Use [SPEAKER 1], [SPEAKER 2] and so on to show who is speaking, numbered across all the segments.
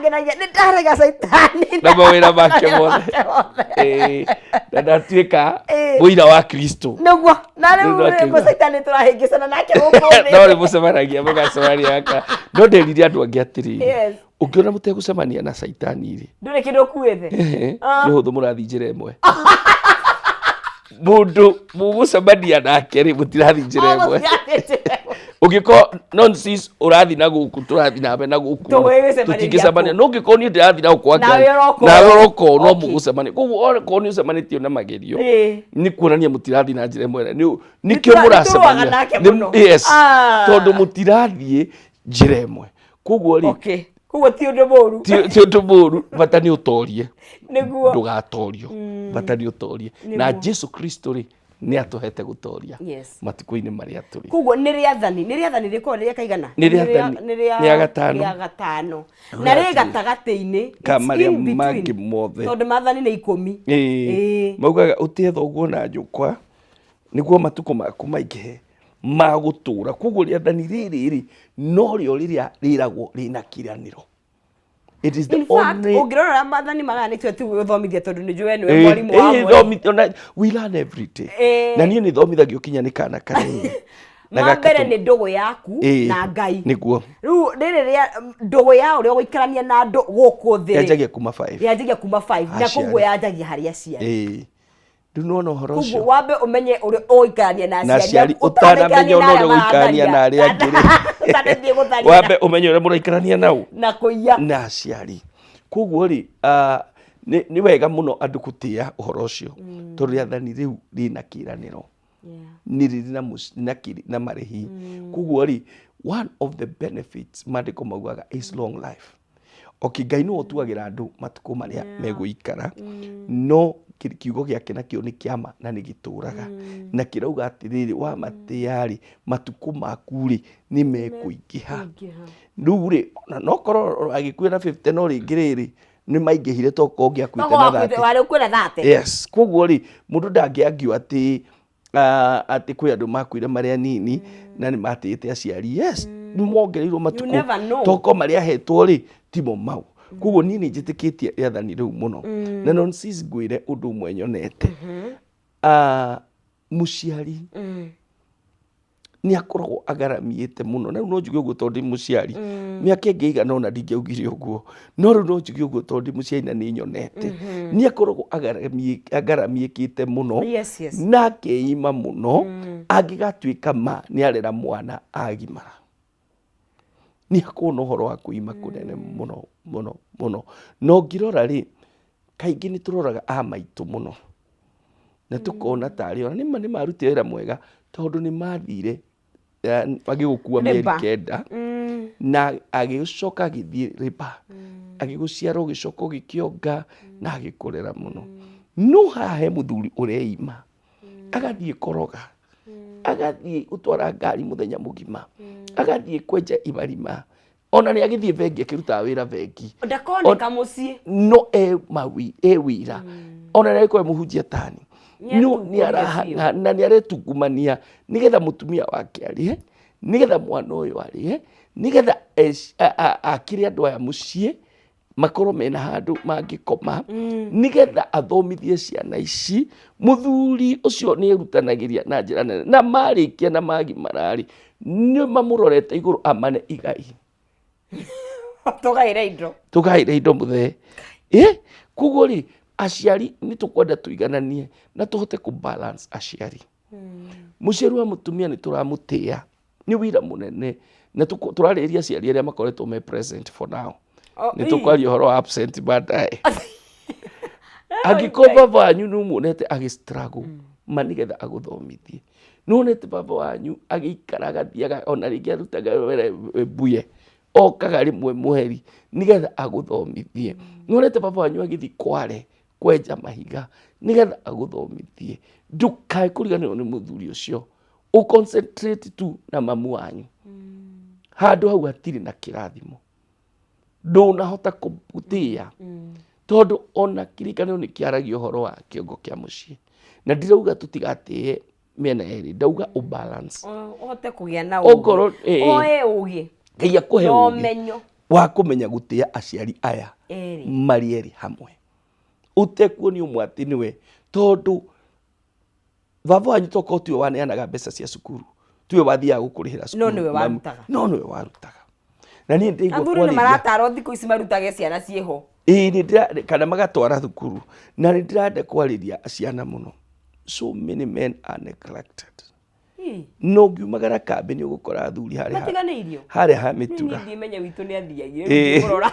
[SPEAKER 1] ngenagia nĩ ndarega caitani
[SPEAKER 2] na mawĩra make mothe na ndatuĩka mũira wa Kristo
[SPEAKER 1] nĩguo na rĩu mũcaitani tũrahĩngĩcana nake gũkũ
[SPEAKER 2] no rĩ mũcemanagia mũgacemania aka no nderire andũ angĩ atĩrĩrĩ ũngĩona mũtegũcemania na caitani rĩ
[SPEAKER 1] ndũrĩ kĩndũ ũkuĩte
[SPEAKER 2] nĩ ũhũthũ mũrathiĩ njĩra ĩmwe mũndũ mũgũcemania nake rĩ mũtirathiĩ njĩra ĩmwe ũngĩkorwo nonsense ũrathiĩ na gũkũ tũrathiĩ nawe na gũkũ tũtingĩcemania no ũngĩkorwo niĩ ndĩrathiĩ na gũkũ nawe ũrokorwo no mũgũcemania koguo okorwo nĩ ũcemanĩtio na magerio nĩ kuonania mũtirathiĩ na njĩra ĩmwe nĩkĩo mũracemania tondũ mũtirathiĩ njĩra ĩmwe koguo rĩ
[SPEAKER 1] koguo ti ũndũ mũru
[SPEAKER 2] ti ũndũ mũru bata nĩ ũtorie ndũgatorio bata nĩ ũtorie na Jesu Kristo rĩ nĩ atũhete gũtoria matukũ-inĩ marĩa tũrĩ
[SPEAKER 1] koguo nĩ rĩathani rĩkorwo rĩrĩa kaigana
[SPEAKER 2] rĩa
[SPEAKER 1] gatano na rĩ gatagatĩ-inĩ
[SPEAKER 2] ka marĩa mangĩ mothe
[SPEAKER 1] tondũ maathani nĩ 10
[SPEAKER 2] maugaga ũtĩetha ũguo na njũkwa nĩguo matukũ maku maingĩhe ma gũtũra koguo rĩathani rĩrĩ no rĩo rĩrĩa rĩragwo rĩna kiranĩro. It is the only
[SPEAKER 1] ũngĩrora maathani magaya nĩtwe tu ũthomithia tondũ nĩ njũĩ nĩwe mwarimũ wa
[SPEAKER 2] we learn every day na niĩ nĩ thomithagio kinya nĩ kana kanini
[SPEAKER 1] na mbere nĩ ndũgũ yaku na Ngai
[SPEAKER 2] nĩguo
[SPEAKER 1] rĩu rĩrĩa ndũgũ ya ũrĩa ũgũikarania na andũ gũkũ thĩ
[SPEAKER 2] yanjagia kuma 5
[SPEAKER 1] na koguo yanjagia harĩa aciari
[SPEAKER 2] ndunona ũhoro ũcio
[SPEAKER 1] koguo wambe ũmenye ũrĩa ũgũikarania na aciari
[SPEAKER 2] ũtanamenya ũrĩa ũgũikarania na arĩa angĩ wambe ũmenye ũrĩa mũraikarania nao
[SPEAKER 1] na kũiya
[SPEAKER 2] na aciari koguo rĩ nĩ wega mũno andũ gũtĩa ũhoro ũcio tondũ rĩathani rĩu rĩna kĩranĩro nĩ rĩrĩ na marĩhi koguo rĩ one of the benefits maandĩko maugaga is long life Ngai nĩ ũtuagĩra andũ matukũ marĩa megũikara no kiugo gĩake nakĩo nĩ kĩama na nĩ gĩtũraga na kĩrauga atĩrĩrĩ wa matĩarĩ matukũ maku rĩ nĩ mekũingĩha rĩu rĩ no korwo agĩkuĩra 50 no rĩngĩ rĩrĩ nĩ maingĩhire tokorwo ngĩakuĩte
[SPEAKER 1] na 30
[SPEAKER 2] yes koguo rĩ mũndũ ndangĩangiwa atĩ kwĩ andũ makuire marĩa nini na nĩ matĩĩte aciari yes nĩ mongereirwo matukũ tokorwo marĩa ahetwo rĩ timo mau koguo niĩ nĩ njĩtĩkĩtie rĩathani rĩu mũno na nonsense ngwĩre ũndũ ũmwe nyonete mũciari nĩ akoragwo agaramiĩte mũno na rĩu no njuge ũguo tondũ ndĩ mũciari mĩaka ĩngĩ ĩigana ũna ndingĩaugire ũguo no rĩu no njuge ũguo tondũ ndĩ mũciari na nĩ nyonete nĩ akoragwo agaramiĩkĩte mũno na akeima mũno angĩgatuĩka nĩ arera mwana agimara nĩ akorwo na ũhoro wa kũima kũnene mũno mũno mũno no ngĩrora rĩ kaingĩ nĩ tũroraga maitũ mũno na tũkona tarĩ ona nĩ marutire wĩra mwega tondũ nĩ mathire agĩgũkua mĩeri 9 na agĩcoka agĩthiĩ rĩba agĩgũciara ũgĩcoka ũgĩkĩonga na agĩkũrera mũno no haha he mũthuri ũreima agathiĩ koroga agathiĩ gũtwara ngari mũthenya mũgima agathiĩ kwenja imarima ona nĩ agĩthiĩ bengi akĩrutaga wĩra bengi
[SPEAKER 1] ndakoneka mũciĩ
[SPEAKER 2] no wĩra ona nĩ agĩkorwo mũhunjia tani no nĩ arahanga na nĩ aretungumania nĩgetha mũtumia wake arĩe nĩgetha mwana ũyũ arĩe nĩgetha akĩrĩ andũ aya mũciĩ makorwo mena handũ mangĩkoma nĩgetha athomithie ciana ici mũthuri ũcio nĩ erutanagĩria na njĩra nene na marĩkia na magimara rĩ nĩ mamũrorete igũrũ amane igai tũgaĩre indo mũthee koguo rĩ aciari nĩ tũkwenda tũigananie na tũhote kũbalance aciari mũciari wa mũtumia nĩ tũramũtĩa nĩ wĩra mũnene na tũrarĩria aciari arĩa makoretwo me present for now nĩ tũkwaria ũhoro wa absent baadaye angĩkorwo baba wanyu nĩ muonete agĩ-struggle nĩgetha agũthomithie nĩwonete baba wanyu agĩikara agathiaga ona rĩngĩ arutaga wĩra buye okaga rĩmwe mweri nĩgetha agũthomithie nĩwonete baba wanyu agĩthiĩ Kware kwenja mahiga nĩgetha agũthomithie ndũkae kũriganĩrwo nĩ mũthuri ũcio ũconcentrate tu na mamu wanyu handũ hau hatirĩ na kĩrathimo ndũnahota kũmũtĩa tondũ ona kĩrĩkanĩro nĩ kĩaragia ũhoro wa kĩongo kĩa mũciĩ na ndirauga tũtigatĩe mĩena yerĩ ndauga ũbalance
[SPEAKER 1] ũhote kũgĩa na ũgĩ oe ũgĩ
[SPEAKER 2] Ngai akũhe ũgĩ wa kumenya gutia aciari aya mari eri hamwe utekuonio mwati niwe tondu baba wanyu toko tiwe waneanaga mbeca cia cukuru tiwe wathiaga gukurihira cukuru no niwe warutaga na ni ndigwo
[SPEAKER 1] kwa ni marataro thiko ici marutage ciana cieho
[SPEAKER 2] ni kana magatwara thukuru na ni ndirande kwariria ciana muno so many men are neglected no ngiumagara kambe ni ugukora athuri haria ha mitura
[SPEAKER 1] ni menye witu ni athiagie kurora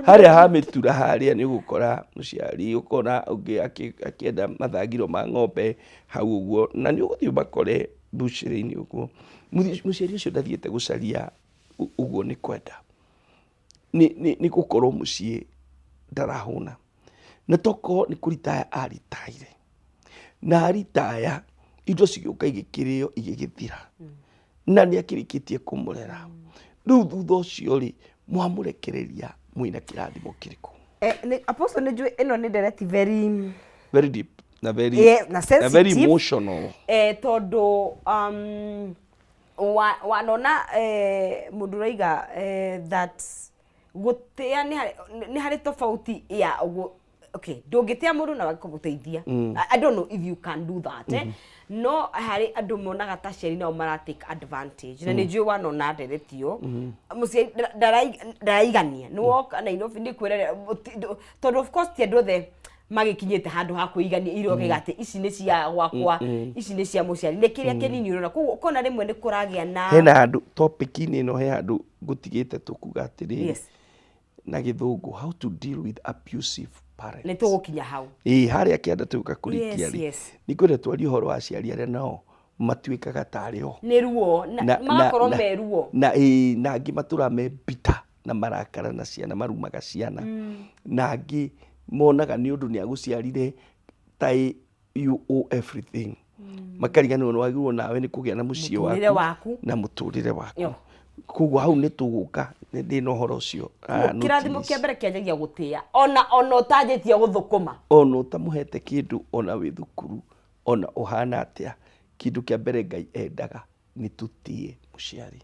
[SPEAKER 2] haria ha mitura haria ni ugukora muciari ukona ungi akienda mathagiro ma ng'ombe hau uguo na ni uguthii bakore bushiri-ini uguo muciari ucio ndathiete gucaria uguo ni kwenda ni gukorwo mucii ndarahuna na toko ni kuritaya aritaire na aritaya indo cigĩũka igĩkĩrĩo igĩgĩthira na nĩ akĩrĩkĩtie kũmũrera rĩu thutha ũcio rĩ mwamũrekereria mwĩna kĩrathimo kĩrĩkũ?
[SPEAKER 1] Apostle nĩ njũĩ ĩno nĩ ndereti
[SPEAKER 2] very deep na very emotional
[SPEAKER 1] tondũ wanona mũndũ ũrauga that gũtĩa nĩ harĩ tofauti ya okay, ndũngĩtĩa mũndũ na gũteithia. I don't know if you can do that. No harĩ andũ monaga ta ciari nao mara take advantage. Na nĩ njũĩ wanona nderetio. Mũciari ndaraigania. Nĩ woka Nairobi nĩ kwĩrera tondũ of course ti andũ othe magĩkinyĩte handũ ha kwĩigania iroge atĩ ici nĩ cia gwakwa ici nĩ cia mũciari. Nĩ kĩrĩa kĩnini ũrona. Koguo ũkona rĩmwe nĩ kũragĩa na
[SPEAKER 2] hena handũ topic-inĩ ĩno he handũ gũtigĩte tũkuga atĩrĩrĩ na gĩthũngũ how to deal with abusive parents.
[SPEAKER 1] Nĩ tũgũkinya hau.
[SPEAKER 2] Harĩa kĩanda tũka kũrikia rĩ nĩ kwenda twarie ũhoro wa aciari arĩa nao matuĩkaga tarĩ o
[SPEAKER 1] nĩ ruo magakorwo me ruo
[SPEAKER 2] na angĩ matũra me bitter na marakara na ciana marumaga ciana na angĩ monaga nĩ ũndũ nĩ agũciarire ta you owe everything makariganĩrwo nĩ wagĩrĩirwo nawe nĩ kũgĩa na mũciĩ waku na mũtũrĩre waku. Koguo hau nĩ tũgũka ndĩna ũhoro ũcio
[SPEAKER 1] kĩrathimo kĩa mbere kĩanjagia gũtĩa ona ũtanjĩtie gũthũkũma
[SPEAKER 2] ona ũtamũhete kĩndũ ona wĩ thukuru ona ũhana atĩa kĩndũ kĩa mbere Ngai endaga nĩ tũtie mũciari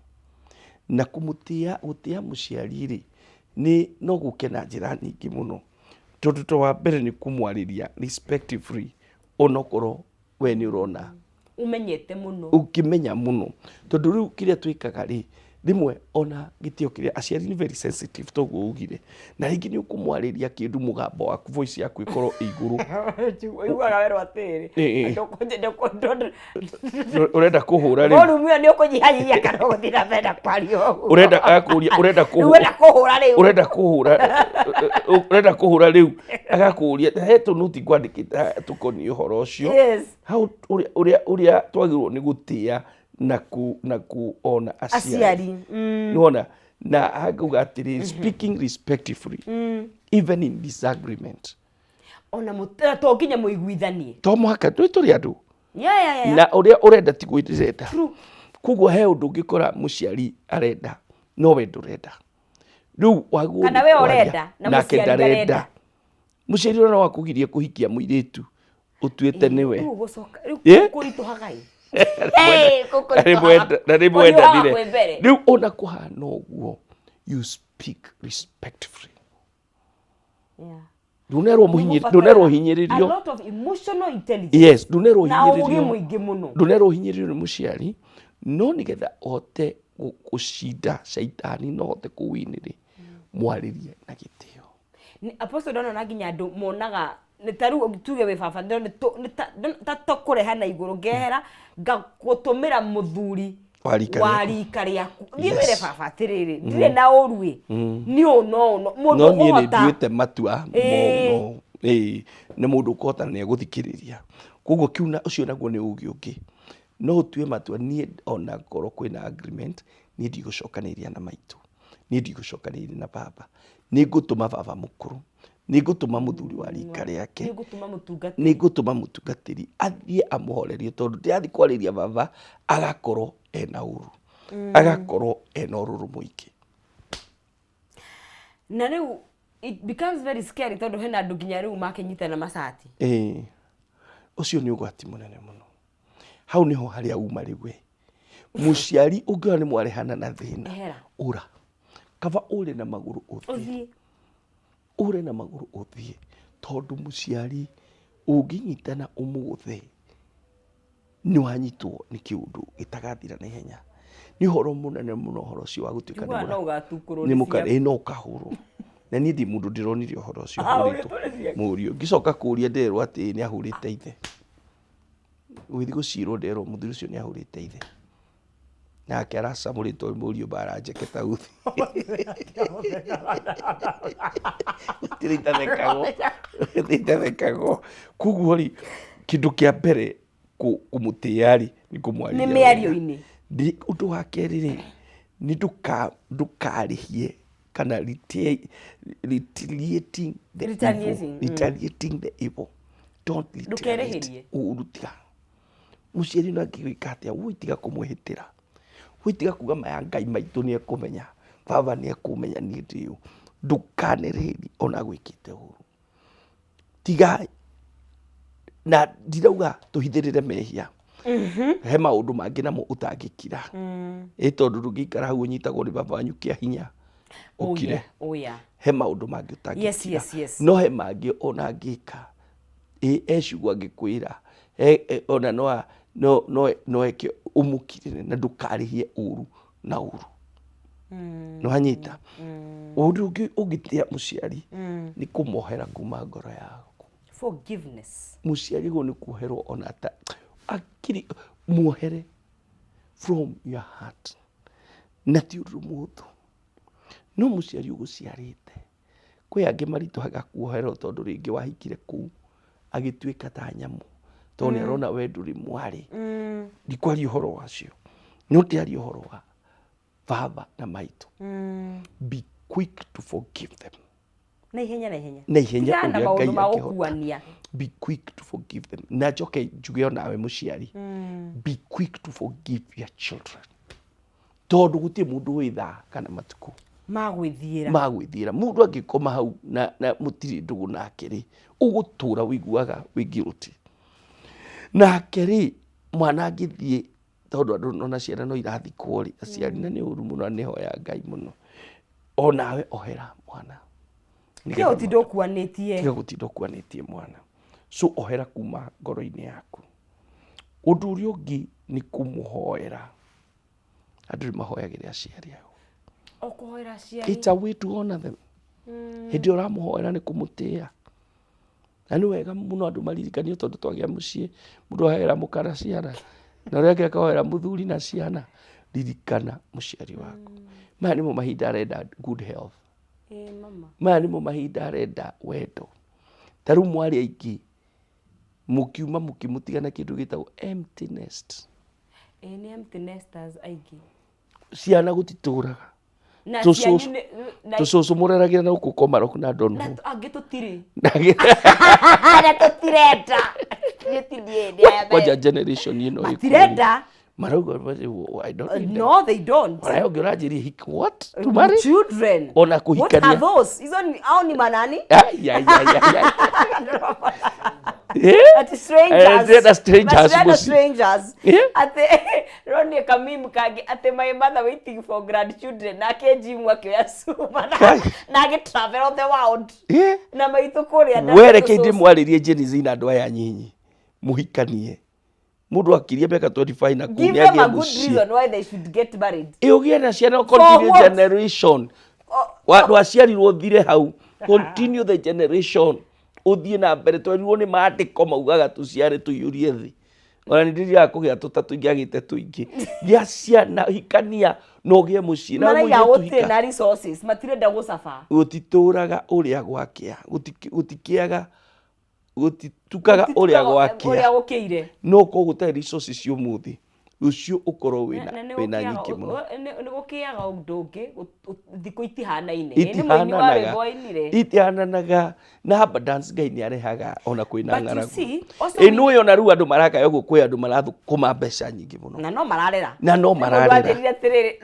[SPEAKER 2] na gũtĩa mũciari rĩ nĩ no gũke na njĩra nyingĩ mũno tondũ to wa mbere nĩ kũmwarĩria respectively ona okorwo we nĩ ũrona
[SPEAKER 1] umenyete mũno
[SPEAKER 2] ukimenya mũno tondũ rĩu kĩrĩa twĩkaga rĩ rimwe ona gĩtĩo kĩrĩa aciari nĩ very sensitive toguo ugire na rĩngĩ nĩ ũkũmwarĩria kĩndũ mũgambo waku voice yaku ĩkorwo igũrũ
[SPEAKER 1] uiguaga werwo atĩrĩ
[SPEAKER 2] ũrenda kũhũra rĩu
[SPEAKER 1] ũrumio nĩ ũkũnyihanyihia kana ũgũthiĩ na mbere na kwaria
[SPEAKER 2] ũrenda kũhũra rĩu agakũria he tũnũti ngwandĩkĩte tũkoniĩ ũhoro ũcio hau ũrĩa twagĩrĩirwo nĩ gũtĩa na kuona aciari nĩwona na hangauga atĩrĩ speaking respectively even in disagreement
[SPEAKER 1] ona to nginya mũiguithanie
[SPEAKER 2] to mũhaka tũrĩ andũ na ũrĩa ũrenda tiguo ndĩrenda koguo he ũndũ ũngĩkora mũciari arenda no we ndũrenda rĩu wagwo
[SPEAKER 1] kana we ũrenda na mũciari ndarenda
[SPEAKER 2] mũciari no wakũgiria kũhikia mũirĩtu ũtuĩte nĩwe
[SPEAKER 1] rĩu kũritũhaga
[SPEAKER 2] rĩu ona kũhana ũguo you speak respectfully ndũnerwo hinyĩrĩrio yes ndũnerwo hinyĩrĩrio nĩ mũciari no nĩgetha ũhote gũcinda caitani no ũhote kũwinĩrĩ mwarĩrie na gĩtĩo.
[SPEAKER 1] Apostle ndona nginya andũ monaga nĩ taru tuge we baba nĩ ta tũkũreha na igũrũ ngehera ngagũtũmĩra mũthuri wa rika rĩaku niĩ wĩre baba atĩrĩrĩ ndirĩ na ũru nĩ ũno mũndũ
[SPEAKER 2] no niĩ nĩ nduĩte matua mũno nĩ mũndũ ũkũhota nĩ egũthikĩrĩria koguo kiuna ũcio naguo nĩ ũgĩ ũngĩ no ũtue matua niĩ ona ngorwo kwĩna agreement niĩ ndigũcokanĩria na maitũ niĩ ndigũcokanĩria na baba nĩ ngũtũma baba mũkũrũ nĩ ngũtũma mũthuri wa rika rĩake nĩ ngũtũma mũtungatĩri athiĩ amũhorerie tondũ ndĩrathiĩ kwarĩria baba agakorwo ena ũru agakorwo ena ũrũrũ mũingĩ
[SPEAKER 1] na rĩu it becomes very scary tondũ hena andũ nginya rĩu makĩnyitana macati
[SPEAKER 2] ũcio nĩ ũgwati mũnene mũno hau nĩho harĩa uma rĩu mũciari ũngĩona nĩ mwarehana na thĩna ũra kaba ure na maguru uthie ure na maguru uthie tondu muciari unginyitana umuthe ni wanyitwo ni kiundu gitagathira na ihenya ni horo munene muno horo ucio wa gutuika ni mukare no kahuru na ni ndi mundu ndironire horo ucio huritu murio ngicoka kuria nderwo ati ni ahurite ithe withi gucirwo nderwo muthuri ucio ni ahurite ithe nake aracamuritwo murio baranjeketa uthi tiritathekago kuguo ri kindu kia mbere kumutiari ni kumwarira
[SPEAKER 1] ni miario-ini
[SPEAKER 2] undu wa keri ri ni ndukarihie kana retaliating the evil. Don't retaliate. Urutiga muciari no angĩgwĩka atĩa wĩtiga kũmwĩhĩtĩra wĩtiga kuga maya Ngai maitũ nĩ ekũmenya baba nĩ ekũmenya niĩ ndĩ ũ ndukanĩrĩhĩrie ona gwĩkĩte ũru tiga na ndirauga tũhithĩrĩre mehia he maũndũ mangĩ namo ũtangĩkira tondũ ndũngĩikara hau ũnyitagwo nĩ baba wanyu kĩa hinya ũkire he maũndũ mangĩ ũtangĩkira no he mangĩ ona ngĩka ecugwa ngĩkwĩra ona no eke ũmũkirĩre na ndũkarĩhie ũru na ũru no hanyita ũndũ ũngĩ ũngĩtĩa mũciari nĩ kũmohera kuma ngoro yaku
[SPEAKER 1] forgiveness
[SPEAKER 2] mũciari gũ nĩ kuoherwo ona ta akiri muohere from your heart na ti ũndũ mũhũthũ no mũciari ũgũciarĩte kwĩ angĩ maritũhaga kuoherwo tondũ rĩngĩ wahikire kũu agĩtuĩka ta nyamũ tondũ nĩ arona we ndũrĩ mwarĩ ndikwaria ũhoro wacio no ndĩaria ũhoro wa baba na maitũ be quick to forgive them
[SPEAKER 1] na ihenya
[SPEAKER 2] na maũndũ ma gũkuania be quick to forgive them na njoke njuge onawe mũciari be quick to forgive your children tondũ gũtirĩ mũndũ wĩ thaa kana matukũ magwĩthiĩra mũndũ angĩkoma hau na mũtirĩ ndũgũ nake rĩ ũgũtũra wĩiguaga wĩ guilty nake rĩ mwana angĩthiĩ tondũ andũ ona ciana no irathikwo rĩ aciari na nĩ ũru mũno nĩ hoya Ngai mũno onawe ohera mwana
[SPEAKER 1] tiga gũtinda
[SPEAKER 2] ũkuanĩtie mwana so ohera kuma ngoro-inĩ yaku ũndũ ũrĩa ũngĩ nĩ kũmũhoera andũ nĩ mahoyagĩra aciari ao it's a way to honor them hĩndĩ ũramũhoera nĩ kũmũtĩa na nĩ wega mũno andũ maririkanio tondũ twagĩa mũciĩ mũndũ ahoera mũkara ciana na ũrĩa angĩ akahoera mũthuri na ciana ririkana mũciari waku maya nĩmo mahinda arenda good health maya nĩmo mahinda arenda wendo ta rĩu mwarĩ aingĩ mũkiuma mũkĩmũtigana kĩndũ gĩtagwo empty nest
[SPEAKER 1] nĩ empty nesters aingĩ
[SPEAKER 2] ciana gũtitũraga tũcũcũ mũreragĩra na gũkũ Komarok na Donholm
[SPEAKER 1] na angĩ tũtirĩ
[SPEAKER 2] na
[SPEAKER 1] tũtirenda
[SPEAKER 2] kwanja generation ĩno
[SPEAKER 1] matirenda
[SPEAKER 2] marauga I don't
[SPEAKER 1] no they don't
[SPEAKER 2] wala ũngĩ ũranjĩria hik what to marry
[SPEAKER 1] children
[SPEAKER 2] ona kũhikania
[SPEAKER 1] what are those hizo au ni manani at strangers at Ronnie Kamim kage at my mother waiting for grandchildren na keji mwakioya suma na travel of the world na maitũ kũrĩa
[SPEAKER 2] werekeire mwaririe Gen Z na andũ aya nyinyi muhikanie mundu akiria miaka 25 na kunia
[SPEAKER 1] give them a good reason why they should get married
[SPEAKER 2] ugie na ciana continue generation wandu aciarirwo thire hau continue the generation uthie na mbere twerirwo ni maandĩko maugaga tuciare tuyurie thi ona nindiriga kũgĩa tũtatũ ingĩagĩte tũingĩ gĩa ciana hikania no gĩe mũciĩ
[SPEAKER 1] na mũirĩtu na resources matirenda gũcaba
[SPEAKER 2] gũtitũraga ũrĩa gwakĩa gũtikĩaga gũtitukaga ũrĩa gwakĩa no kũ gũtarĩ resources ũmũthĩ ucio ũkorwo wĩna nyingĩ mũno
[SPEAKER 1] nĩ gũkĩaga ũndũ ũngĩ thikũ itihanaine
[SPEAKER 2] itihananaga na abundance Ngai nĩ arehaga ona kwĩna ng'aragu ĩno ũyũ na rĩu andũ marakaya ũguo kwĩ andũ marathũkũma mbeca nyingĩ mũno na no mararera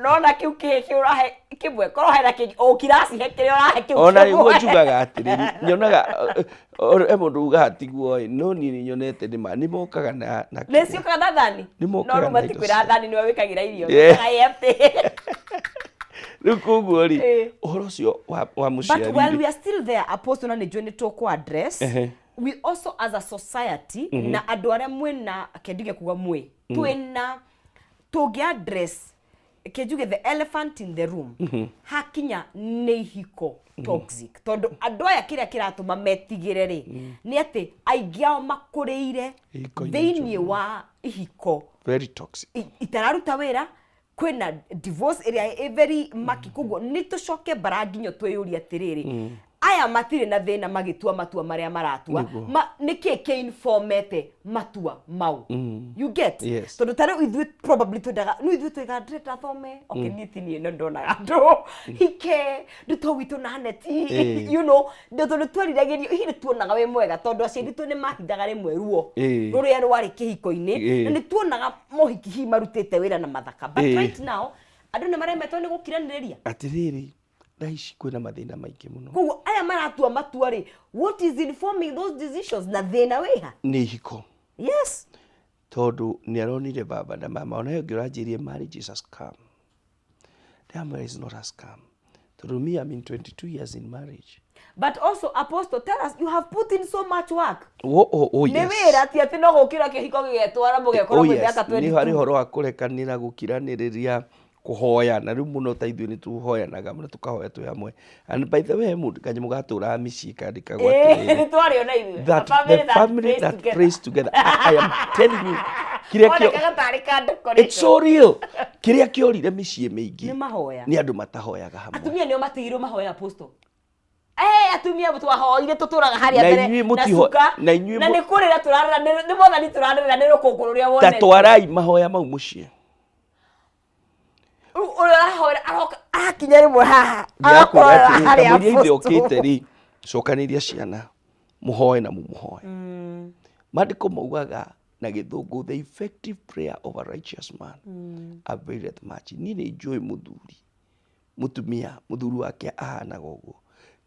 [SPEAKER 1] nona kĩu kĩhĩ ũrahe kĩmwe korwo hena kĩngĩ ũkiracihe kĩrĩa ũrahe kĩu
[SPEAKER 2] ona nĩguo njugaga atĩrĩrĩ nyonaga mũndũ ugaga tiguo no niĩ nĩ nyonete nĩ mokaga na
[SPEAKER 1] nĩ ciokaga na thani
[SPEAKER 2] nĩ mokaga
[SPEAKER 1] matikwĩra thani nĩwe wĩkagĩra irio
[SPEAKER 2] Rĩu koguo rĩ ũhoro ũcio wa mũciari
[SPEAKER 1] but while we are still there apostle na nĩnjũĩ nĩ tũkũ-address we also as a society na andũ arĩa mwĩna kendige kuga mwĩ twĩna tũngĩ-address kenjuge the elephant in the room hakinya nĩ ihiko toxic tondũ andũ aya kĩrĩa kĩratũma metigĩre rĩ nĩ atĩ aingĩ ao makũrĩire thĩinĩ wa ihiko
[SPEAKER 2] very toxic
[SPEAKER 1] itararuta wĩra kwĩna divorce ĩrĩa very maki koguo nĩ tũcoke baranginyo twĩyũria atĩrĩrĩ aya matirĩ na thĩna magĩtua matua marĩa maratua nĩkĩ kĩ-informete matua mau you get tondũ tarĩu ithuĩ probably twendaga no ithuĩ tũiga thome okay niĩ ti niĩ no ndonaga andũ hike nduto witũ na neti you know tondũ tweriragĩrio hihi nĩ tuonaga wĩ mwega tondũ aciari nĩ mahithaga rĩmwe ruo rũrĩa rwarĩ kĩhiko-inĩ na nĩ tuonaga mohiki hihi marutĩte wĩra na mathaka but right now andũ nĩ maremetwo nĩ gũkiranĩrĩria
[SPEAKER 2] atĩrĩrĩ Raici kwĩna mathĩna maingĩ mũno.
[SPEAKER 1] Koguo aya maratua matua rĩ, what is informing those decisions na thĩna wĩha?
[SPEAKER 2] Nĩ ihiko.
[SPEAKER 1] Yes.
[SPEAKER 2] Tondũ nĩ aronire baba na mama ona ũngĩ ũranjĩrie marriage is a scam. Their marriage is not a scam. Tondũ me I'm in 22 years in marriage.
[SPEAKER 1] But also Apostle, tell us, you have put in so much work.
[SPEAKER 2] Oh yes.
[SPEAKER 1] Nĩ wĩra ti atĩ no gũkira kĩhiko gĩgetwara mũgekorwo mwĩ mĩaka 22.
[SPEAKER 2] Nĩ harĩ horo wa kũrekanĩra gũkiranĩrĩria kuhoya na rĩu mũno ta ithuĩ nĩ tũhoyanaga mũno tũkahoya twĩ hamwe. And by the way mũndũ kanyamũ gatũra mĩciĩ kandĩkagwo atĩrĩrĩ.
[SPEAKER 1] Nĩ twario na ithuĩ.
[SPEAKER 2] That the family that prays together. I am telling you. It's so real. Kĩrĩa kĩorire mĩciĩ mĩingĩ.
[SPEAKER 1] Nĩ mahoya.
[SPEAKER 2] Nĩ andũ matahoyaga hamwe.
[SPEAKER 1] Atumia nĩo matigirwo mahoya Apostle. Atumia twahoire tuturaga harĩa mbere na suka na nĩ kũrĩra tũrarĩra nĩ mothani tũrarĩra nĩ rũkũngũ rũrĩa wonete.
[SPEAKER 2] Tatwarai mahoya mau mũciĩ.
[SPEAKER 1] Ũrahoera aroka akinya rĩmwe haha agakorora harĩa
[SPEAKER 2] Apostle okĩte rĩ cokanĩria ciana mũhoe na mũhoe. Maandĩko maugaga na gĩthũngũ the effective prayer of a righteous man availeth much. Niĩ nĩ njũĩ mũthuri mũtumia mũthuri wake ahanaga ũguo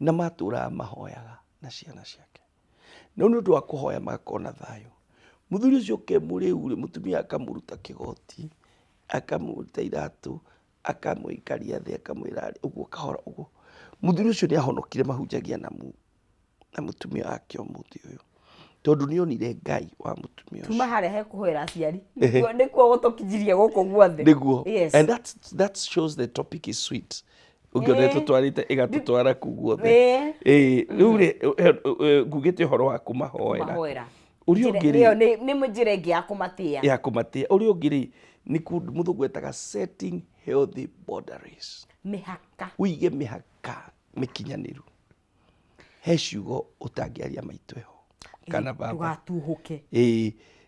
[SPEAKER 2] na matũra mahoyaga na ciana ciake. No nĩ ũndũ wa kũhoya makona thayũ. Mũthuri ũcio kemũrĩu rĩ mũtumia akamũruta kĩgoti akamũruta iratũ akamũikaria thĩ akamwĩra ũguo kahora ũguo. Mũthuri ũcio nĩ ahonokire mahunjagia na mũtumia wake ũmũthĩ ũyũ. Tondũ nĩ onire Ngai wa mũtumia ũcio.
[SPEAKER 1] Tuma harĩa hekũhoera aciari. Nĩkuo gũtũkinyĩria gũkũ guothe.
[SPEAKER 2] Nĩguo. And that shows the topic is sweet. Ũngĩona tũtwarĩte ĩgatũtwara kũu guothe. Rĩu rĩ ngugĩte ũhoro wa kũmahoera. Ũrĩa ũngĩ rĩ
[SPEAKER 1] nĩ njĩra ĩngĩ ya kũmatĩa.
[SPEAKER 2] Ya kũmatĩa. Ũrĩa ũngĩ rĩ nĩ mũthũngũ etaga setting healthy boundaries.
[SPEAKER 1] Mĩhaka.
[SPEAKER 2] Ũige mĩhaka mĩkinyanĩru. He ciugo ũtangĩaria maitũ ho. Kana baba.
[SPEAKER 1] Tugatuhũke.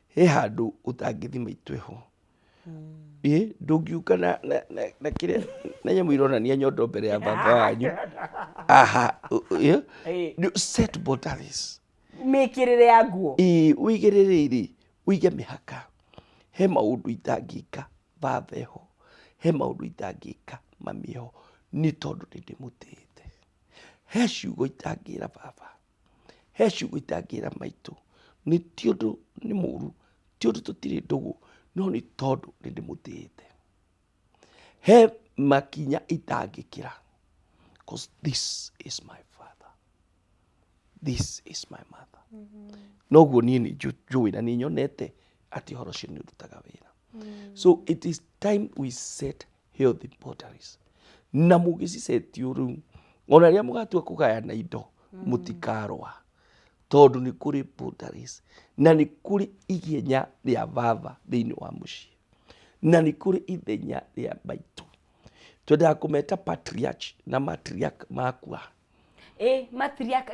[SPEAKER 2] He handũ ũtangĩthi maitũ ho. Ndũngiuka na kĩrĩa na nyamũ ironania nyondo mbere ya baba wanyu. Set boundaries.
[SPEAKER 1] Mĩkĩrĩre ya nguo.
[SPEAKER 2] Ũigĩrĩre ũige mĩhaka. He maũndũ itangĩka baba ho. He maũndũ itangĩka mami ho. Nĩ tondũ ndĩmũtĩĩte. He ciugo itangĩra baba. He ciugo itangĩra maitũ. Nĩ ti ũndũ nĩ mũru. Ti ũndũ tũtirĩ ndũgũ. No nĩ tondũ ndĩmũtĩĩte. He makinya itangĩkĩra. Because this is my father. This is my mother. Noguo niĩ nĩ njũĩ na nĩ nyonete atĩ ũhoro ũcio nĩ ũrutaga wĩra. So it is time we set healthy boundaries. Na mũgĩcisetio rĩu ona rĩrĩa mũgatua kũgayana indo mũtikarũa. Tondũ nĩ kũrĩ boundaries na nĩ kũrĩ igenya rĩa baba thĩinĩ wa mũciĩ na nĩ kũrĩ ithenya rĩa maitũ. Twendaga kũmeta patriarch na matriarch makua.
[SPEAKER 1] Matriarch,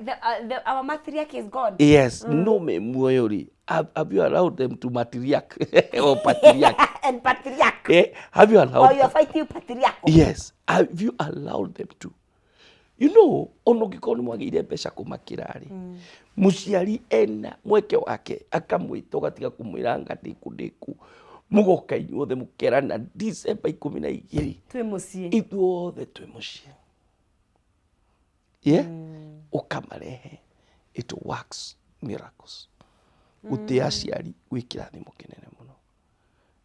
[SPEAKER 1] our matriarch is God.
[SPEAKER 2] Yes, no me muoyo ri. Have you allowed them to matriarch or patriarch?
[SPEAKER 1] And patriarch.
[SPEAKER 2] Have you allowed
[SPEAKER 1] them? Or you are fighting patriarch.
[SPEAKER 2] Yes, have you allowed them to? You know, ono gĩkorwo nĩ mwagĩire mbeca kũmakĩra rĩ. Mũciari ena mweke wake akamwĩta ũgatiga kũmwĩra ngadĩkũ. Mũgoka inyuothe mũkerana December 12.
[SPEAKER 1] Twĩ mũciĩ.
[SPEAKER 2] Ithuothe twĩ mũciĩ. Ũkamarehe. It works miracles. Gũtĩa aciari gwĩ kĩrathimo kĩnene mũno.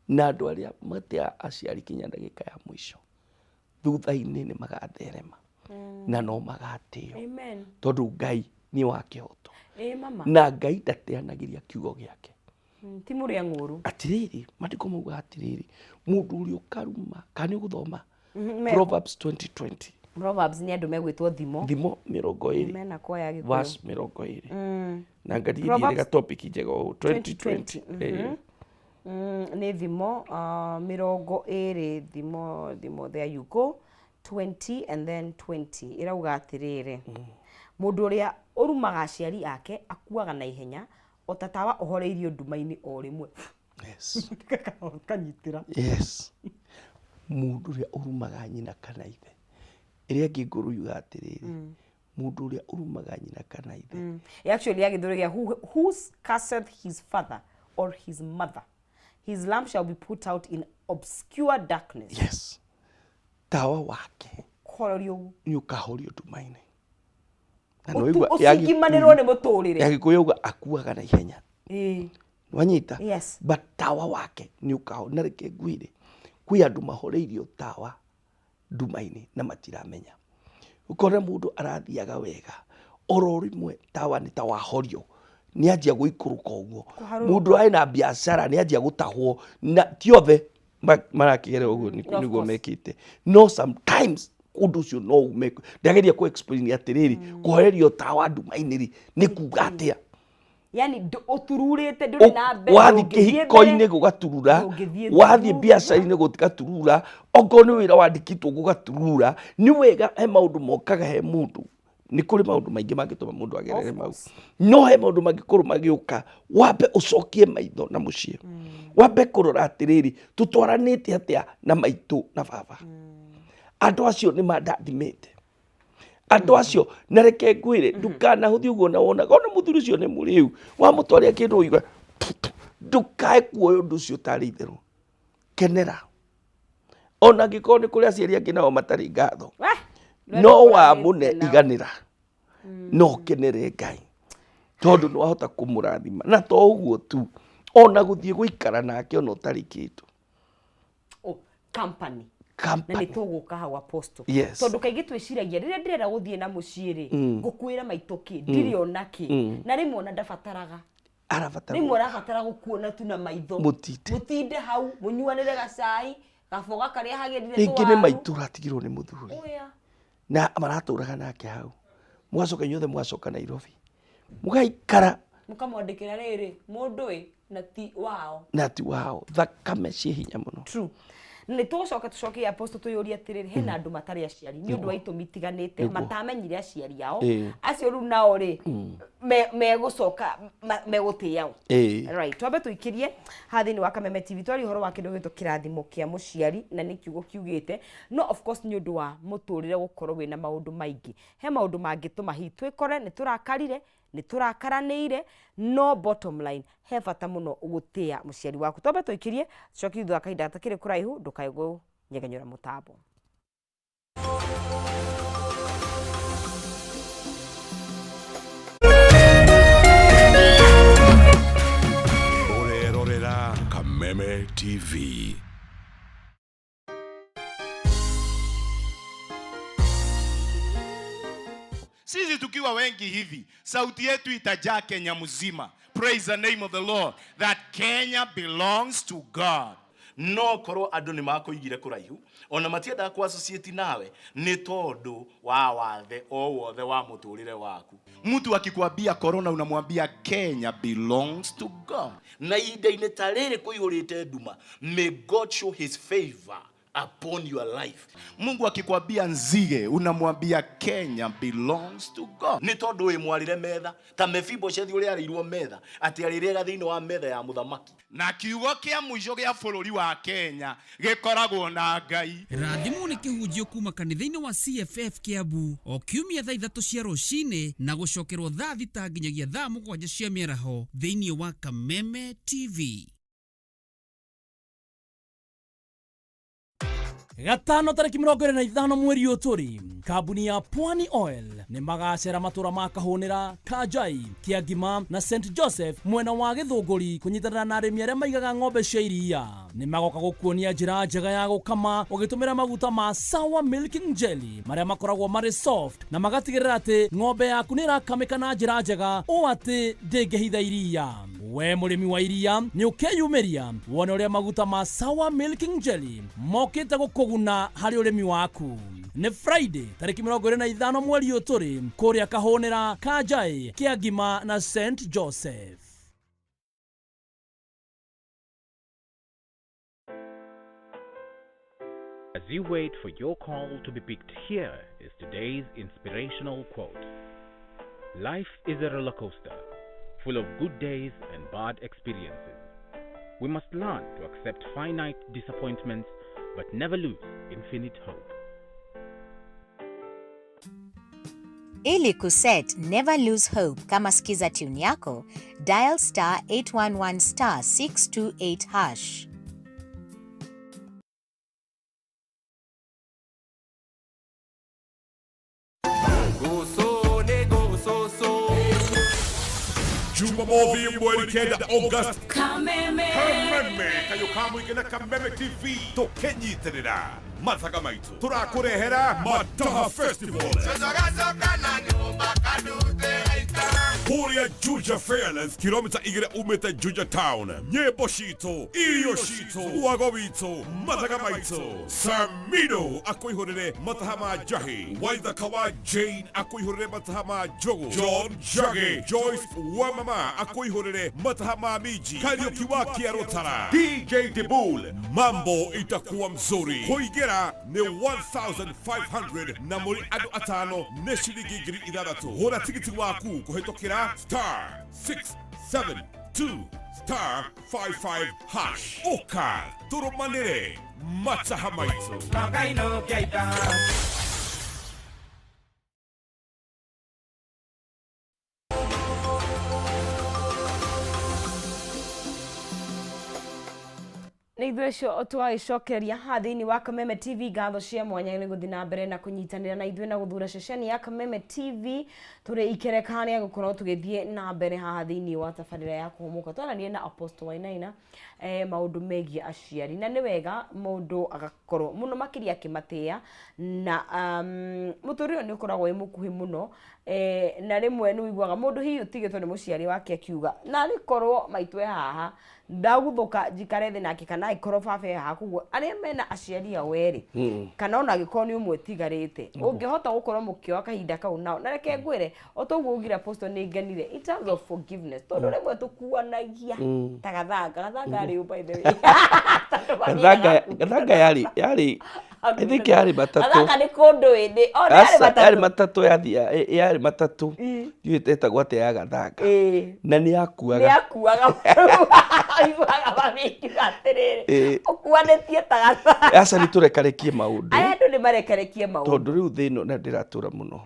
[SPEAKER 2] Na andũ arĩa matĩa aciari kinya ndagĩka ya mũico. thutha-inĩ nĩ magatherema na no magatĩo
[SPEAKER 1] Amen.
[SPEAKER 2] tondũ Ngai nĩ wa kĩhoto
[SPEAKER 1] Mama.
[SPEAKER 2] na Ngai ndateanagĩria kiugo gĩake.
[SPEAKER 1] Ti mũrĩa ng'ũru.
[SPEAKER 2] Atirĩrĩ maandĩko mauga atirĩrĩ, mũndũ ũrĩa ũkaruma kana nĩ ũgũthoma Proverbs 20:20.
[SPEAKER 1] Proverbs nĩ andũ megwĩtwo thimo.
[SPEAKER 2] Thimo 20
[SPEAKER 1] Mena koya Gĩkũyũ.
[SPEAKER 2] verse 20. Na ngathiĩ ga topic njega 2020.
[SPEAKER 1] Nĩ thimo 20 thimo there you go 20 and then 20 irauga atirĩrĩ, mũndũ ũrĩa ũrumaga aciari ake akuaga na ihenya o ta tawa ũhoreirio nduma-inĩ o rĩmwe.
[SPEAKER 2] Yes.
[SPEAKER 1] Kanyitĩra.
[SPEAKER 2] Yes. Mũndũ ũrĩa ũrumaga nyina kana ithe. Ĩrĩa ĩngĩ ngũrũ yuga atirĩrĩ, mũndũ ũrĩa ũrumaga nyina kana ithe.
[SPEAKER 1] Actually agĩthũrĩgia who curseth his father or his mother, his lamp shall be put out in obscure darkness.
[SPEAKER 2] Yes. Tawa wake
[SPEAKER 1] Kũhorio.
[SPEAKER 2] nĩ ũkahorio nduma-inĩ.
[SPEAKER 1] Ũcingimanĩrwo nĩ mũtũrĩre.
[SPEAKER 2] Agĩkũyũ yauga akuaga na ihenya. Wanyita?
[SPEAKER 1] Yes.
[SPEAKER 2] But tawa wake nĩ ũkahorio. Na reke ngwĩre, kwĩ andũ mahoreirio tawa nduma-inĩ na matiramenya. Ũkona mũndũ arathiaga wega, oro rĩmwe tawa nĩ tawahorio, nĩ anjia gũikũrũka ũguo. Mũndũ arĩ na biacara nĩ anjia gũtahwo, na ti othe marakĩgerera ũguo nĩguo mekĩte. No sometimes ũndũ ũcio no ume. Ndageria kũ explain atĩrĩrĩ, kũhorerio tawa nduma-inĩ nĩ kuga atĩa?
[SPEAKER 1] Yani ũtururĩte ndũrĩ na mbere.
[SPEAKER 2] Wathiĩ kĩhiko-inĩ gũgaturura, wathiĩ biacara-inĩ gũtigaturura, okorwo nĩ wĩra wandĩkĩtwo gũgaturura. Nĩ wega he maũndũ mokaga he mũndũ. Nĩ kũrĩ maũndũ maingĩ mangĩtũma mũndũ agerere mau. No he maũndũ mangĩkorwo magĩũka, wambe ũcokie maitho na mũciĩ. Wambe kũrora atĩrĩrĩ, tũtwaranĩte atĩa na maitũ na baba. Andũ acio nĩ mandathimĩte. Andũ acio na reke ngwĩre, ndũkanahũthie ũguo na wonaga ona mũthuri ũcio nĩ mũrĩu, wamũtwarĩra kĩndũ ũiga, ndũkae kuoya ũndũ ũcio tarĩ itherũ. Kenera. Ona angĩkorwo nĩ kũrĩ aciari angĩ nao matarĩ ngatho, no wamũne iganĩra, no kenere Ngai tondũ nĩ wahota kũmũrathima. Na to ũguo tu, ona gũthiĩ gũikara nake ona ũtarĩ kĩndũ.
[SPEAKER 1] Company.
[SPEAKER 2] Company.
[SPEAKER 1] Na nĩ tũgũka hau apostle.
[SPEAKER 2] Yes.
[SPEAKER 1] Tondũ kaingĩ twĩciragia rĩrĩa ndĩrenda gũthiĩ na mũciĩ-rĩ, ngũkwĩra maitũ kĩ, ndirĩ ona kĩ. Na rĩmwe ona ndabataraga. Rĩmwe arabatara gũkuona tu na maitho. Mũtinde hau, mũnyuanĩre gacai, gaboga karĩa hagĩrire tũwaru.
[SPEAKER 2] Rĩngĩ nĩ maitũ ũratigirwo nĩ mũthuri. Na maratũraga nake hau. Mũgacoka inyuothe mũgacoka Nairobi. Mũgaikara.
[SPEAKER 1] Mũkamwandĩkĩra rĩrĩ, mũndũ na ti wao.
[SPEAKER 2] Na ti wao. Thakame ciĩ hinya mũno.
[SPEAKER 1] True. Nĩ tũcoke apostle tũyũrie atĩrĩrĩ, hena andũ matarĩ aciari nĩ ũndũ wa itũmi itiganĩte, matamenyire aciari ao. Acio rĩu nao-rĩ megũcoka megũtĩĩa. Right. Twambe tũikĩrie haha thĩinĩ wa Kameme TV twaria ũhoro wa kĩndũ gĩtũ kĩrathimo kĩa mũciari na nĩ kiugo kiugĩte. No of course nĩ ũndũ wa mũtũrĩre gũkorwo wĩna maũndũ maingĩ. He maũndũ mangĩtũma hihi twĩkore nĩ tũrakarire, nĩ tũrakaranĩire, no bottom line he bata mũno gũtĩa mũciari waku. Twambe tũikĩrie coki thutha kahinda gatakĩrĩ kũraihu, ndũkae gũnyegenyũra mũtambo.
[SPEAKER 3] Urerorera Kameme TV.
[SPEAKER 4] Sisi tukiwa wengi hivi, sauti yetu itajaa Kenya mzima. Praise the name of the Lord. That Kenya belongs to God. No korwo andu ni makuigire kuraihu, ona matienda ku associate nawe, ni tondu wa wathe o wothe wa muturire waku. Mtu akikwambia corona unamwambia Kenya belongs to God. Na ida-inĩ ta rĩrĩ kũihũrĩte nduma, may God show his favor upon your life. Mungu akikwambia nzige unamwambia Kenya belongs to God. Ni tondu we mwarire metha ta Mephibosheth uria arirwo metha ati arirega thiini wa metha ya muthamaki. Na kiugo kia mwisho gia bũrũri wa Kenya gikoragwo na Ngai.
[SPEAKER 5] Rathimo nĩ kĩhunjio kuma kanitha-inĩ wa CFF Kiambu o kiumia thaa 3 cia rũcinĩ na gũcokerwo thaa 6 nginyagia thaa 7 cia mĩaraho thĩinĩ wa Kameme TV.
[SPEAKER 6] Gatano tariki 25 mweri uturi kambuni ya Pwani Oil ni magacera matura ma Kahunira, Kajai, Kiagima na St Joseph mwena wa Githunguri kunyitanira na arimi aria maigaga ng'ombe cia iria. Ni magoka gukuonia njira njega ya gukama ugitumira maguta ma Sawa Milking Jelly maria makoragwo mari soft na magatigirira ati ng'ombe yaku ni irakamika na njira njega o ati ndingihitha iria. We murimi wa iria ni ukeyumiria wone uria maguta ma Sawa Milking Jelly mokite gukuguna hari urimi waku. Ni Friday tariki 25 mweri uturi kuria Kahunira, Kajai, Kiagima na St Joseph.
[SPEAKER 7] As you wait for your call to be picked, here is today's inspirational quote. Life is a roller coaster, full of good days and bad experiences. We must learn to accept finite disappointments, but never lose infinite hope.
[SPEAKER 8] Ili kuset never lose hope kama skiza tune yako, dial *811 *628#.
[SPEAKER 3] Jumamosi mwezi kenda August
[SPEAKER 9] Kameme
[SPEAKER 3] kayo kamwigana Kameme TV tukenyitirira mathaga maitu turakurehera Mataha Festival Kuria Juja Fairlands kilomita igire umete Juja Town nyebo shito iyo shito uago wito mathaga maitu Samido akuihurire Mataha Majahi Waitha Kawa Jane akuihurire Mataha Majogo John Jage Joyce Wamama akuihurire Mataha Mamiji Karaoke wa Kiarotara DJ Debul mambo itakuwa mzuri kuigera ni 1500 na muri adu atano ne shilingi ngiri ithathatu hura tikiti waku kuhetokera *672*55# oka turumanire Mataha maitu
[SPEAKER 9] Magaino Gaita
[SPEAKER 1] Nĩ ithuĩ cio twagicokeria ha thĩinĩ wa Kameme TV ngatho cia mwanya nĩ gũthiĩ na mbere na kũnyitanĩra na ithuĩ na gũthura ceceni ya Kameme TV tũrĩ ikerekania gũkorwo tũgĩthiĩ na mbere haha thĩinĩ wa tabarĩra ya kũhũmũka twaranĩrie na Apostle Wainaina maũndũ megiĩ aciari na nĩ wega mũndũ agakorwo mũno makĩria akĩmatĩa na mũtũrĩre nĩ ũkoragwo wĩ mũkuhĩ mũno na rĩmwe nĩ wĩiguaga mũndũ hihi ũtigĩtwo nĩ mũciari wake akiuga na rĩkorwo maitũ haha ndagũthũka njikare thĩ nake kana ikorwo baba haha koguo arĩa mena aciari ao erĩ kana ona angĩkorwo nĩ ũmwe tigarĩte ũngĩhota gũkorwo mũkĩoya kahinda kau nao na reke ngwĩre o toguo ugire Apostle nĩ ngenire in terms of forgiveness tondũ rĩmwe tũkuanagia ta gathanga rĩu by the way
[SPEAKER 2] gathanga yari I think yari matatu
[SPEAKER 1] gathanga nĩ kũndũ ĩndĩ o
[SPEAKER 2] yari matatu yari matatu ndiũĩte gwate ya gathanga na nĩ yakuaga
[SPEAKER 1] aiguaga mamĩkiuga atĩrĩrĩ ũkuanĩtie ta gathanga
[SPEAKER 2] aca nĩ tũrekarekie maũndũ
[SPEAKER 1] aya andũ nĩ marekerekie maũndũ
[SPEAKER 2] tondũ rĩu thĩ ĩno na ndĩratũra mũno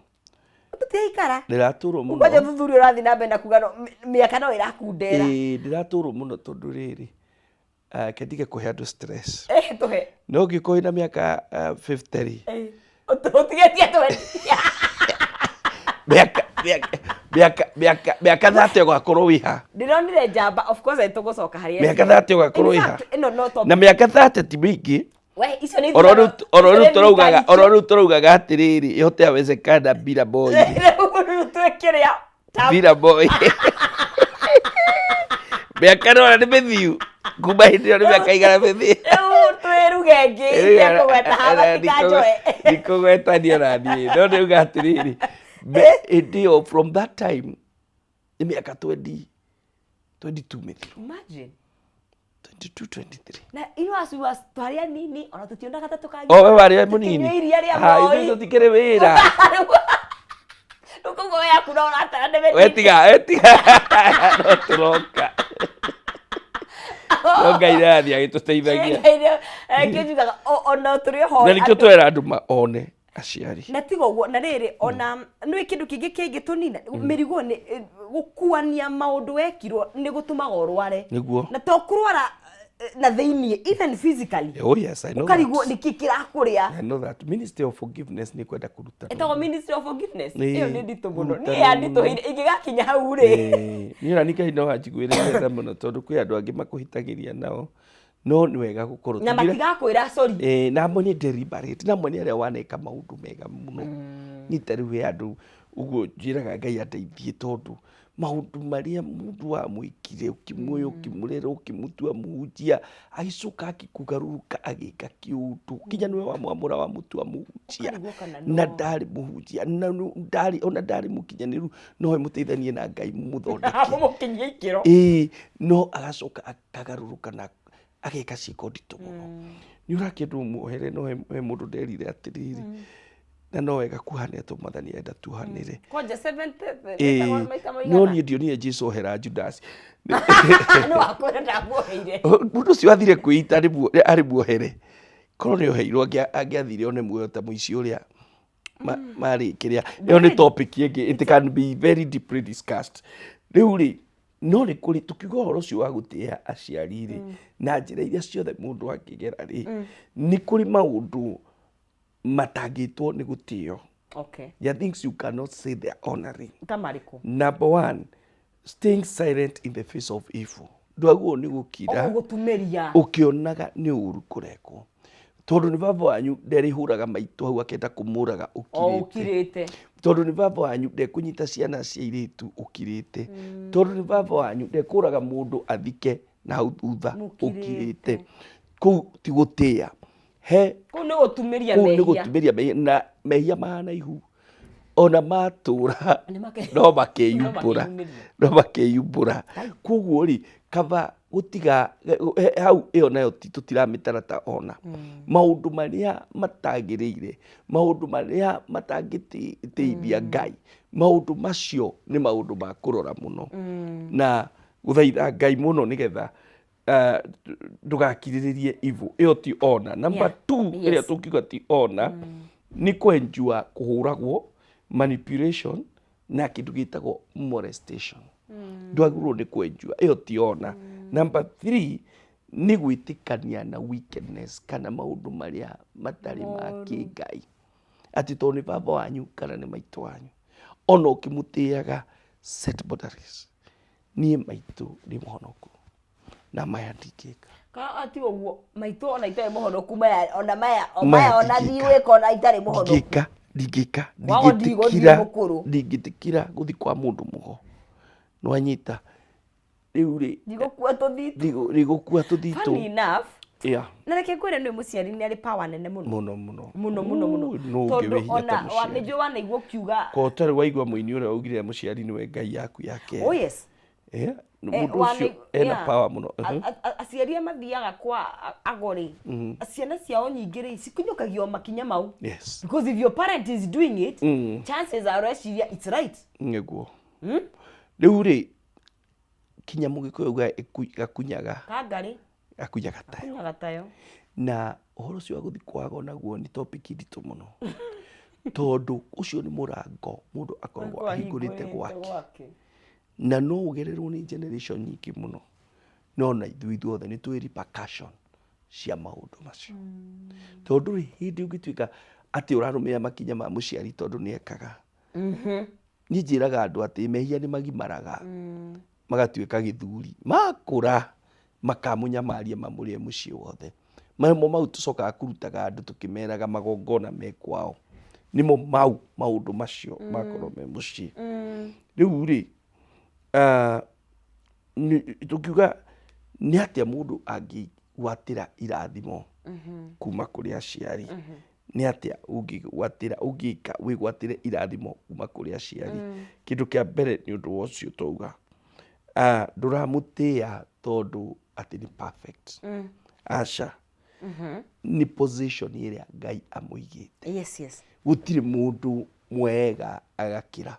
[SPEAKER 1] tũtiaikara
[SPEAKER 2] ndĩratũrwo mũno
[SPEAKER 1] kwaje thuthuria ũrathiĩ na mbere na kuga mĩaka no ĩrakundera
[SPEAKER 2] ndĩratũrwo mũno tondũ rĩrĩ kendige kũhe andũ stress
[SPEAKER 1] tũhe
[SPEAKER 2] no ngĩkorwo na mĩaka 50
[SPEAKER 1] ũtigetie twendia
[SPEAKER 2] mĩaka 30 ũgakorwo wĩha
[SPEAKER 1] ndĩronire njamba of course tũgũcoka harĩa
[SPEAKER 2] mĩaka 30 ũgakorwo wĩha na mĩaka 30 ti mĩingĩ oro rĩu tũraugaga atĩrĩrĩ yote yawezekana bila boy
[SPEAKER 1] twĩkĩrĩa
[SPEAKER 2] bila boy mĩaka no nĩ mĩthiu kuma hĩndĩ ĩyo nĩ mĩaka igana mĩthiu
[SPEAKER 1] rĩu twĩruge ĩngĩ itekũgweta haha tikanjoe
[SPEAKER 2] ndikũgwetania na niĩ no ndĩuga atĩrĩrĩ hĩndĩ ĩyo from that time nĩ mĩaka 22 mĩthiu
[SPEAKER 1] imagine
[SPEAKER 2] 22 23
[SPEAKER 1] na inyuĩ twarĩa nini ona tũtionaga ta tũkagĩa
[SPEAKER 2] o we warĩ mũnini
[SPEAKER 1] ithuĩ
[SPEAKER 2] tũtikĩrĩ wĩra
[SPEAKER 1] rĩu koguo yaku no ũratara nĩ
[SPEAKER 2] wetiga no tũroka no Ngai nĩarathiĩ agĩtũteithagia
[SPEAKER 1] ngĩnjugaga ona tũrĩ ho
[SPEAKER 2] na nĩkĩo twera andũ one aciari
[SPEAKER 1] na tiga ũguo na rĩrĩ ona nĩ kĩndũ kĩngĩ kĩngĩ tũnina mĩrigo nĩ gũkuania maũndũ wekirwo nĩ gũtũmaga ũrware
[SPEAKER 2] nĩguo
[SPEAKER 1] na to kũrwara na thĩinĩ even physically
[SPEAKER 2] Oh yes, I know
[SPEAKER 1] ũkarigwo
[SPEAKER 2] that.
[SPEAKER 1] nĩkĩ kĩrakũrĩa.
[SPEAKER 2] I know that. Ministry of Forgiveness nĩ kwenda kũruta.
[SPEAKER 1] Ĩtagwo Ministry of Forgiveness.
[SPEAKER 2] Ĩĩ,
[SPEAKER 1] Ĩyo nĩ nditũ mũno.
[SPEAKER 2] kũruta
[SPEAKER 1] Nĩ yanditũhĩire ingĩgakinya hau rĩ.
[SPEAKER 2] Niĩ ona nĩkai no anjiguĩre wega mũno tondũ kwĩ andũ angĩ makũhĩtagĩria nao. No nĩ wega gũkorwo
[SPEAKER 1] Na matigakwĩra sorry.
[SPEAKER 2] na amwe nĩ deliberate, na amwe nĩ arĩa waneka maũndũ mega mũno. Niĩ ta rĩu he andũ ũguo njĩraga Ngai andeithie tondũ maũndũ marĩa mũndũ wamwĩkire ũkĩmuoya ũkĩmũrera ũkĩmũtua mũhunjia agĩcoka akĩkũgarũrũka agĩka kĩũndũ nginya nĩwe wamwamũra wamũtua mũhunjia na ndarĩ mũhunjia na ona ndarĩ mũkinyanĩru no mũteithanie na Ngai mũthondeke
[SPEAKER 1] Mũkinyie ikĩro.
[SPEAKER 2] no agacoka akagarũrũka na ageka ciĩko nditũ mũno. Nĩ ũrakĩndwo muohere no he mũndũ nderire atĩrĩrĩ na no wega kuhanĩra tondũ Mwathani arenda tuhanĩre.
[SPEAKER 1] Kwanja 70
[SPEAKER 2] no niĩ ndionire Jesũ ohera Judas.
[SPEAKER 1] no akwĩra ndamuoheire.
[SPEAKER 2] Mũndũ ũcio athire kwĩita arĩ muohere korwo nĩ oheirwo angĩathire one muoyo ta mũici ũrĩa marĩ kĩrĩa. Ĩyo nĩ topic ĩngĩ, it can be very deeply discussed. Rĩu rĩ no nĩ kũrĩ tũkiuga ũhoro ũcio wa gũtĩĩa aciari rĩ na njĩra iria ciothe mũndũ angĩgera rĩ nĩ kũrĩ maũndũ matangĩtwo nĩ gũtĩo.
[SPEAKER 1] Okay.
[SPEAKER 2] There are things you cannot say they are honoring.
[SPEAKER 1] Tamariko.
[SPEAKER 2] Number one, staying silent in the face of evil. Ndwagwo nĩ gũkira
[SPEAKER 1] Gũtumĩria.
[SPEAKER 2] ũkĩonaga nĩ ũru kũrekwo. Tondũ nĩ baba wanyu nderĩhũraga maitũ hau akenda kũmũraga ũkirĩte. Tondũ nĩ baba wanyu ndekũnyita ciana cia airĩtu ũkirĩte. Tondũ nĩ baba wanyu ndekũraga mũndũ athike na hau thutha ũkirĩte. Kũu ti gũtĩa.
[SPEAKER 1] Kũu nĩ gũtumĩria mehia.
[SPEAKER 2] Na mehia mahana ihu ona matũra no makeyumbũra. Koguo rĩ kaba gũtiga hau ĩyo nayo tũtiramĩtara ta ona maũndũ marĩa matagĩrĩire, maũndũ marĩa matangĩteithia Ngai, maũndũ macio nĩ maũndũ ma kũrora mũno na gũthaitha Ngai mũno nĩgetha ndũgakirĩrĩrie evil. Ĩyo ti ona. Number 2 ĩrĩa tũngiuga ti ona nĩ kwenjua kũhũragwo, manipulation na kĩndũ gĩtagwo molestation. Ndwagĩrĩirwo nĩ kwenjua, ĩyo ti ona. Number 3 nĩ gwĩtĩkania na wickedness kana maũndũ marĩa matarĩ ma kĩngai. Atĩ tondũ nĩ baba wanyu kana nĩ maitũ wanyu ona ũkĩmũtĩaga, set boundaries. Niĩ maitũ nĩ mũhonoku na maya ndingĩka.
[SPEAKER 1] Ati ũguo maitũ ona itarĩ mũhonoku maya ona ona thiĩ ona itarĩ mũhonoku. Ndingĩtĩkĩra gũthiĩ kwa mũndũ mũgo. Nwanyita rĩu rĩ ndigũkua tũthitũ. Funny enough. Na reke ngwĩre nĩ mũciari nĩ arĩ power nene mũno. Mũno. Tondũ ona nĩnjũĩ wanaigua ũkiuga.
[SPEAKER 2] Ko ũtarĩ waigua mũini ũrĩa augire mũciari nĩwe Ngai yaku yake.
[SPEAKER 1] Oh yes.
[SPEAKER 2] Mũndũ ũcio ena power mũno.
[SPEAKER 1] Aciari mathiaga kwa agori. Ciana ciao nyingĩ rĩ cikunyũkagio makinya mau.
[SPEAKER 2] Yes.
[SPEAKER 1] Because if your parent is doing it, chances are it's right.
[SPEAKER 2] Nĩguo. Rĩu rĩ kinya mũgĩkũyũ uga gakunyaga.
[SPEAKER 1] Kangari.
[SPEAKER 2] Gakunyaga tayo. Na ũhoro ũcio wa gũthiĩ kwaga naguo nĩ topic nditũ mũno. Tondũ ũcio nĩ mũrango mũndũ akoragwo ahingũrĩte gwake. Na no ũgererwo nĩ generation nyingĩ mũno. No na ithuothe nĩ tũĩ repercussion cia maũndũ macio. Tondũ hĩndĩ ũngĩtuĩka atĩ ũrarũmĩrĩra makinya ma mũciari tondũ nĩ ekaga. Niĩ njĩraga andũ atĩ mehia nĩ magimaraga. Magatuĩka gĩthuri. Makũra makamũnyamaria mamũrĩe mũciĩ wothe. Mamo mau tũcokaga kũrutaga andũ tũkĩmeraga magongona mekwao. Nimo mau maũndũ macio makorwo me mũciĩ. Rĩu rĩ tukiuga nĩ atĩa mũndũ angĩgwatĩra irathimo kuma kũrĩ aciari. Nĩ atĩa ũngĩka wĩgwatĩre irathimo kuma kũrĩ aciari. Kĩndũ kĩa mbere nĩ ũndũ wa ũcio twauga ndũramũtĩa tondũ atĩ nĩ perfect. Aca nĩ position ĩrĩa Ngai amũigĩte.
[SPEAKER 1] Yes.
[SPEAKER 2] Gũtirĩ mũndũ mwega agakĩra.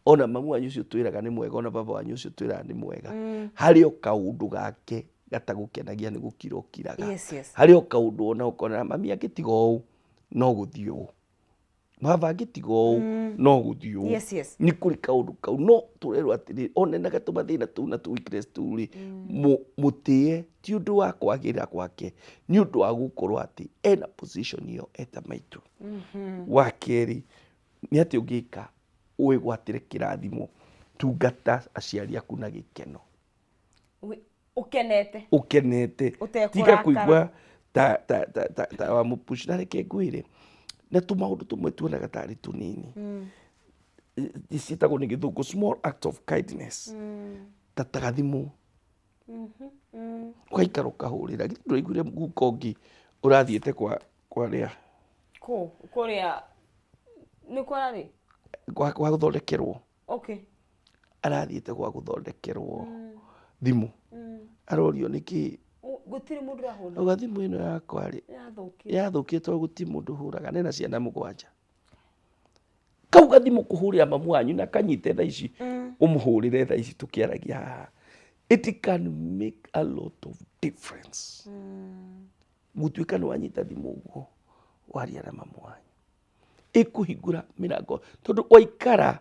[SPEAKER 2] Ona mamu wanyu ũcio twĩraga nĩ mwega, ona baba wanyu ũcio twĩraga nĩ mwega. Harĩ o kaũndũ gake gatagũkenagia nĩ gũkira ũkiraga. Harĩ o kaũndũ ona ũkona mami agĩtiga ũũ no gũthiĩ ũũ. baba angĩtiga ũũ no gũthiĩ ũũ
[SPEAKER 1] Yes, yes.
[SPEAKER 2] nĩ kũrĩ kaũndũ kau no tũrerwo atĩrĩrĩ onenaga tũmathĩna tũu na tũikire tũrĩ mũtĩe ti ũndũ wa kwagĩrĩra gwake nĩ ũndũ wa gũkorwo atĩ ena position ĩyo eta maitũ wa kerĩ nĩ atĩ ũngĩka wĩgwatĩre kĩrathimo tungata aciari aku na gĩkeno
[SPEAKER 1] Ukenete.
[SPEAKER 2] tiga kũigua ta wa mũpush na reke ngwĩre na tũmaũndũ tũmwe tuonaga tarĩ tũnini ciĩtagwo nĩ gĩthũngũ small act of kindness ta tagathimu ũgaikara ũkahũrĩra githĩ ndũraiguire guka ũngĩ ũrathiĩte kwa rĩa
[SPEAKER 1] Kũrĩa nĩ kwarĩ
[SPEAKER 2] gwa gũthondekerwo
[SPEAKER 1] okay
[SPEAKER 2] arathiĩte gwa gũthondekerwo thimũ arorio nĩkĩ
[SPEAKER 1] gũtirĩ mũndũ ũrahũra
[SPEAKER 2] auga thimũ ĩno yakwa rĩ yathũkĩtwo gũtirĩ mũndũ ũhũraga nena ciana mũgwanja kauga thimũ kũhũrĩra mamu wanyu na kanyite thaa ici ũmũhũrĩre thaa ici tũkĩaragia haha it can make a lot of difference gũtuĩka nĩ wanyita thimũ ũguo waria na mamu wanyu ĩkũhingũra mĩrango tondũ waikara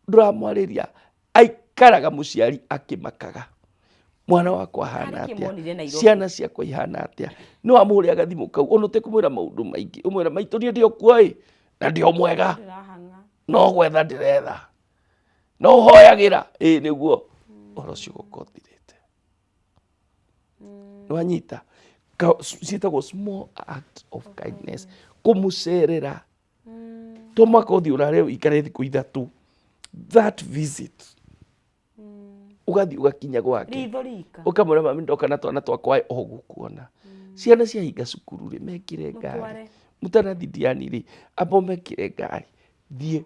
[SPEAKER 2] ndũramwarĩria aikaraga mũciari akĩmakaga mwana wakwa hana atĩa ciana ciakwa ihana atĩa no amũhũrĩraga thimũ kau ona ũtekũmwĩra maũndũ maingĩ ũmwĩra maitũ niĩ ndĩo kuo na ndĩo mwega no gwetha ndĩretha no ũhoyagĩra nĩguo ũhoro ũcio gũkorwo ũthirĩte nĩwanyita ciĩtagwo small act of kindness kũmũcerera tũmaka ũthiĩ ũrare ũikare thikũ ithatũ that visit ugathi ugakinya gwake ukamwĩra mami ndoka na twana twakwa o gũkuona ciana ciahinga cukuru rĩ mekire ngari mũtanathidiani rĩ amba mekire ngari thiĩ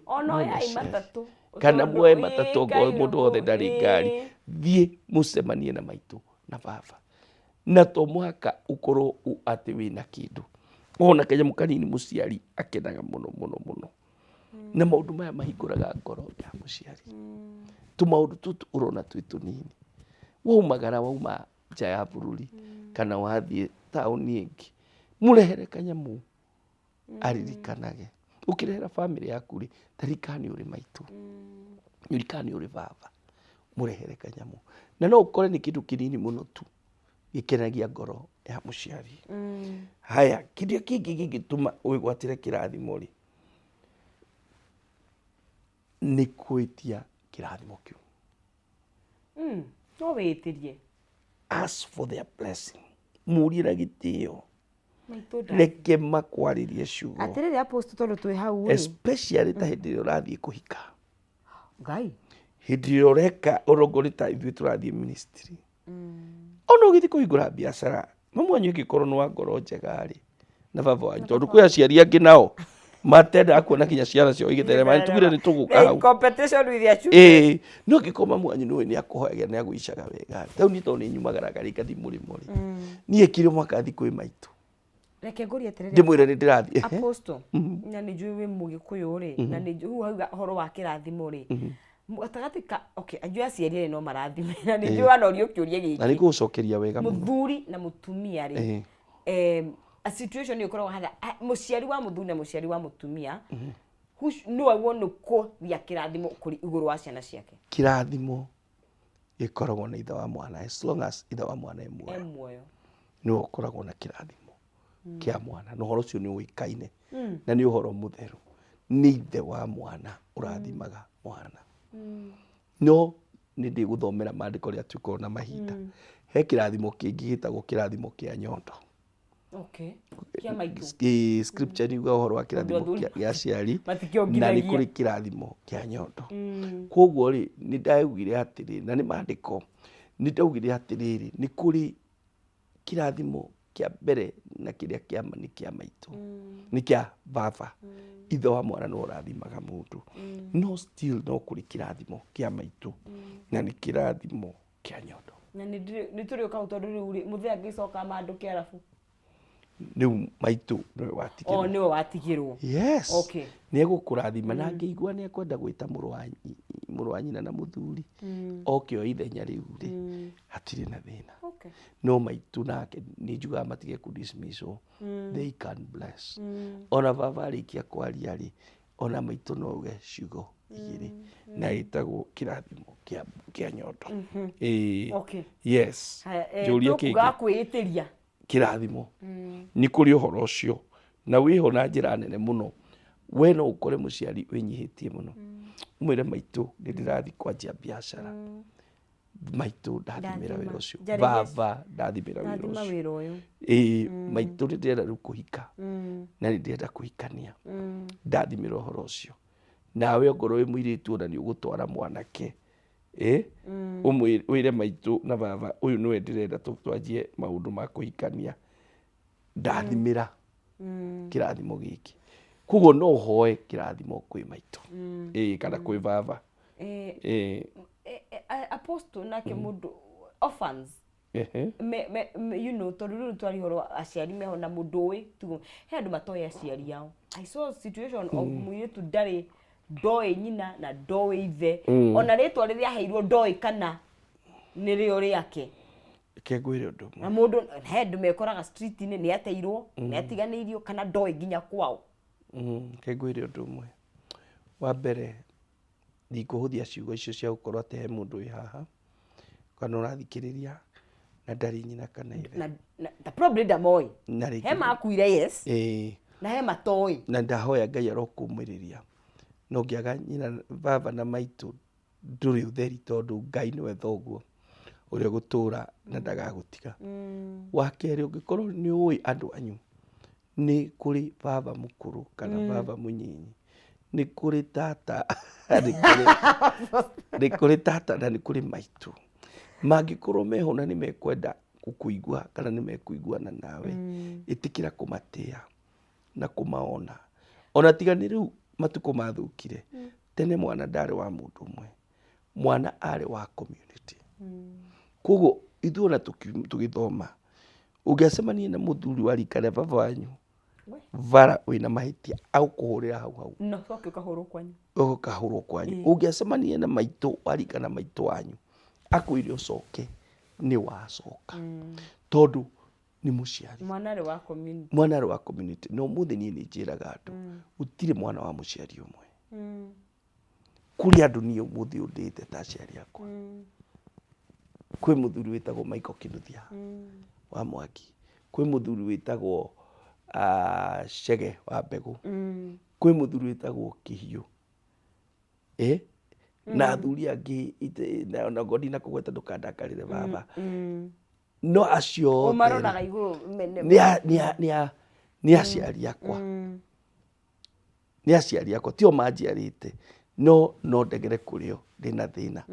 [SPEAKER 2] kana muoe matatũ ngo mũndũ wothe ndarĩ ngari thiĩ mũcemanie na maitũ na baba na to mũhaka ũkorwo atĩ wĩna kĩndũ ona kanyamũ kanini mũciari akenaga mũno mũno mũno na maũndũ maya mahingũraga ngoro ya mũciari tũmaũndũ tũtũ ũrona twĩ tũnini waumagara wauma nja ya bũrũri kana wathiĩ taũni ĩngĩ mũrehere kanyamũ aririkanage ũkĩrehera bamĩrĩ yaku rĩ taririkana nĩ ũrĩ maitũ ririkana nĩ ũrĩ baba mũrehere kanyamũ na no ũkore nĩ kĩndũ kĩnini mũno tu gĩkenagia ngoro ya mũciari haya kĩndũ kĩngĩ gĩgĩtũma wĩgwatĩre kĩrathimo rĩ nĩ kwĩtia kĩrathimo kĩu
[SPEAKER 1] no wĩtĩrie
[SPEAKER 2] ask for their blessing mũrie na gĩtĩo reke makwarĩrie ciugo
[SPEAKER 1] atĩrĩrĩ apostle tondũ twĩ hau
[SPEAKER 2] especially ta hĩndĩ ĩrĩa ũrathiĩ kũhika
[SPEAKER 1] ngai
[SPEAKER 2] hĩndĩ ĩrĩa ũreka ũrongori ta ithuĩ tũrathiĩ ministry ona ũgĩthiĩ kũhingũra biacara mamu wanyu angĩkorwo nĩ wa ngoro njega rĩ na baba wanyu tondũ kwĩ aciari angĩ nao matenda kuona kinya ciana cio igĩtherema nĩtugire nĩ tũgũka hau
[SPEAKER 1] competition with your children
[SPEAKER 2] no gĩkorwo mamu wanyu nĩ akũhoyagia nĩ agũicaga wega rĩu niĩ tondũ nĩ nyumagaraga rĩngathi mũrĩmo rĩ niĩ kĩrĩ mwaka thiĩ kwĩ maitũ
[SPEAKER 1] reke ngũrie atĩrĩrĩ
[SPEAKER 2] ndĩmwĩre nĩ ndĩrathiĩ
[SPEAKER 1] apostle na nĩ njũĩ wĩ mũgĩkũyũ rĩ na nĩ njũĩ hauga ũhoro wa kĩrathimo rĩ gatagatĩ ka okay anjũĩ aciari no marathime na nĩ njũĩ wanorio kĩũria gĩkĩ
[SPEAKER 2] na nĩ gũcokeria wega mũno
[SPEAKER 1] mũthuri na mũtumia rĩ a situation ĩkoragwo hana mũciari wa mũthuri na mũciari wa mũtumia no I want to call ya kĩrathimo kũrĩ igũrũ wa ciana ciake
[SPEAKER 2] kĩrathimo gĩkoragwo na ithe wa mwana as long as ithe wa mwana muoyo nĩ ũkoragwo na kĩrathimo kĩa mwana na ũhoro ũcio nĩ ũĩkaine na nĩ ũhoro mũtheru nĩ ithe wa mwana ũrathimaga mwana no nĩ ndĩgũthomera maandĩko rĩa tukorwo na mahinda he kĩrathimo kĩngĩ gĩtagwo kĩrathimo kĩa nyondo
[SPEAKER 1] kia maitũ
[SPEAKER 2] scripture ni ũhoro wa kĩrathimo kĩa aciari na nĩ kũrĩ kĩrathimo kĩa nyondo koguo rĩ nĩ ndaugire atĩrĩ na nĩ maandĩko nĩ ndaugire atĩrĩrĩ nĩ kũrĩ kĩrathimo kĩa mbere na kĩrĩa kĩa mani kĩa maitũ nĩ kĩa baba ithe wa mwana no ũrathimaga mũndũ no still no kũrĩ kĩrathimo kĩa maitũ na nĩ kĩrathimo kĩa nyondo
[SPEAKER 1] na nĩ tũrĩ ũkaũ tondũ rĩu mũthee angĩcoka mandũke arabu
[SPEAKER 2] rĩu maitũ
[SPEAKER 1] nĩwe watigĩrwo
[SPEAKER 2] yes nĩ egũkũrathima na angĩigua nĩ ekwenda gwĩta mũrũ wa nyina na mũthuri okĩo ithenya rĩu rĩ hatirĩ na thĩna no maitũ nake nĩ njugaga matige kũ dismiss they can bless ona baba arĩkia kwaria rĩ ona maitũ no uge ciugo igĩrĩ na ĩtagwo kĩrathimo kĩa nyondo.
[SPEAKER 1] Okay.
[SPEAKER 2] Yes. Njũria
[SPEAKER 1] Tukuga kwĩĩtĩria
[SPEAKER 2] kĩrathimo nĩ kũrĩ ũhoro ũcio na wĩho na njĩra nene mũno. We no ũkore mũciari wĩnyihĩtie mũno mwĩre maitũ nĩ ndĩrathiĩ kwanjia biacara, maitũ ndathimĩra wĩra ũcio, baba ndathimĩra wĩra ũcio, maitũ nĩ ndĩrenda rĩu kũhika na nĩ ndĩrenda kũhikania, ndathimĩra ũhoro ũcio. Nawe ongorwo wĩ mũirĩtu ona nĩ ũgũtwara mwanake wĩre maitũ na baba ũyũ nĩwe ndĩrenda twanjie maũndũ ma kũhikania, ndathimĩra kĩrathimo gĩkĩ. Koguo no hoe kĩrathimo kwĩ maitũ kana kwĩ baba.
[SPEAKER 1] Apostle nake mũndũ orphans you know tondũ rĩu twari horo aciari meho na mũndũ ũĩ tugo he andũ matoĩ aciari ao. I saw a situation of mũirĩtu ndarĩ ndoĩ nyina na ndoĩ ithe, ona rĩtwa rĩrĩa aheirwo ndoĩ kana nĩrĩo rĩake.
[SPEAKER 2] Kengwĩre ũndũ
[SPEAKER 1] na mũndũ he andũ mekoraga street-inĩ nĩ ateirwo nĩ atiganĩirio kana ndoĩ nginya kwao.
[SPEAKER 2] Kengwĩre ũndũ ũmwe, wa mbere ndikũhũthia ciugo icio cia gũkorwo atĩ he mũndũ wĩ haha kana ũrathikĩrĩria na ndarĩ nyina kana ithe
[SPEAKER 1] na probably ndamoĩ he makuire yes na he matoĩ
[SPEAKER 2] na ndahoya Ngai arokũmĩrĩria no ngĩaga nyina baba na maitũ ndũrĩ ũtheri tondũ Ngai nĩwe thoguo ũrĩa gũtũra na ndagagũtiga. Wa kerĩ ũngĩkorwo nĩ ũĩ andũ anyu nĩ kũrĩ baba mũkũrũ kana baba mũnyinyi, nĩ kũrĩ tata nĩ kũrĩ tata na nĩ kũrĩ maitũ, mangĩkorwo meho na nĩ mekwenda gũkũigua kana nĩ mekũiguana nawe, ĩtĩkĩra kũmatĩa na kũmaona. Ona tiga nĩ rĩu matukũ mathũkire, tene mwana ndarĩ wa mũndũ ũmwe, mwana arĩ wa community. Koguo ithuĩ ona tũgĩthoma ũngĩacemania na mũthuri wa rika rĩa baba wanyu vara wĩna mahĩtia agũkũhũrĩra hau
[SPEAKER 1] no coke ũkahũrwo kwanyu,
[SPEAKER 2] ũkahũrwo kwanyu. Ũngĩacemania na maitũ wa rika na maitũ wanyu akwĩre ũcoke nĩ wacoka tondũ nĩ mũciari,
[SPEAKER 1] mwana
[SPEAKER 2] arĩ wa community. No mũthĩ niĩ nĩ njĩraga andũ gũtirĩ mwana wa mũciari ũmwe. Kũrĩ andũ niĩ mũthĩ ũndĩte ta aciari akwa. Kwĩ mũthuri wĩtagwo Michael Kinuthia wa Mwangi, kwĩ mũthuri wĩtagwo Chege wa Mbegũ, kwĩ mũthuri wĩtagwo Kĩhiũ na athuri angĩ na ngodi na kũgweta ndũkandakarĩre baba. No acio
[SPEAKER 1] maronaga igũrũ
[SPEAKER 2] nĩ aciari akwa, nĩ aciari akwa, tio manjiarĩte no ndegere kũrĩo ndĩna thĩna.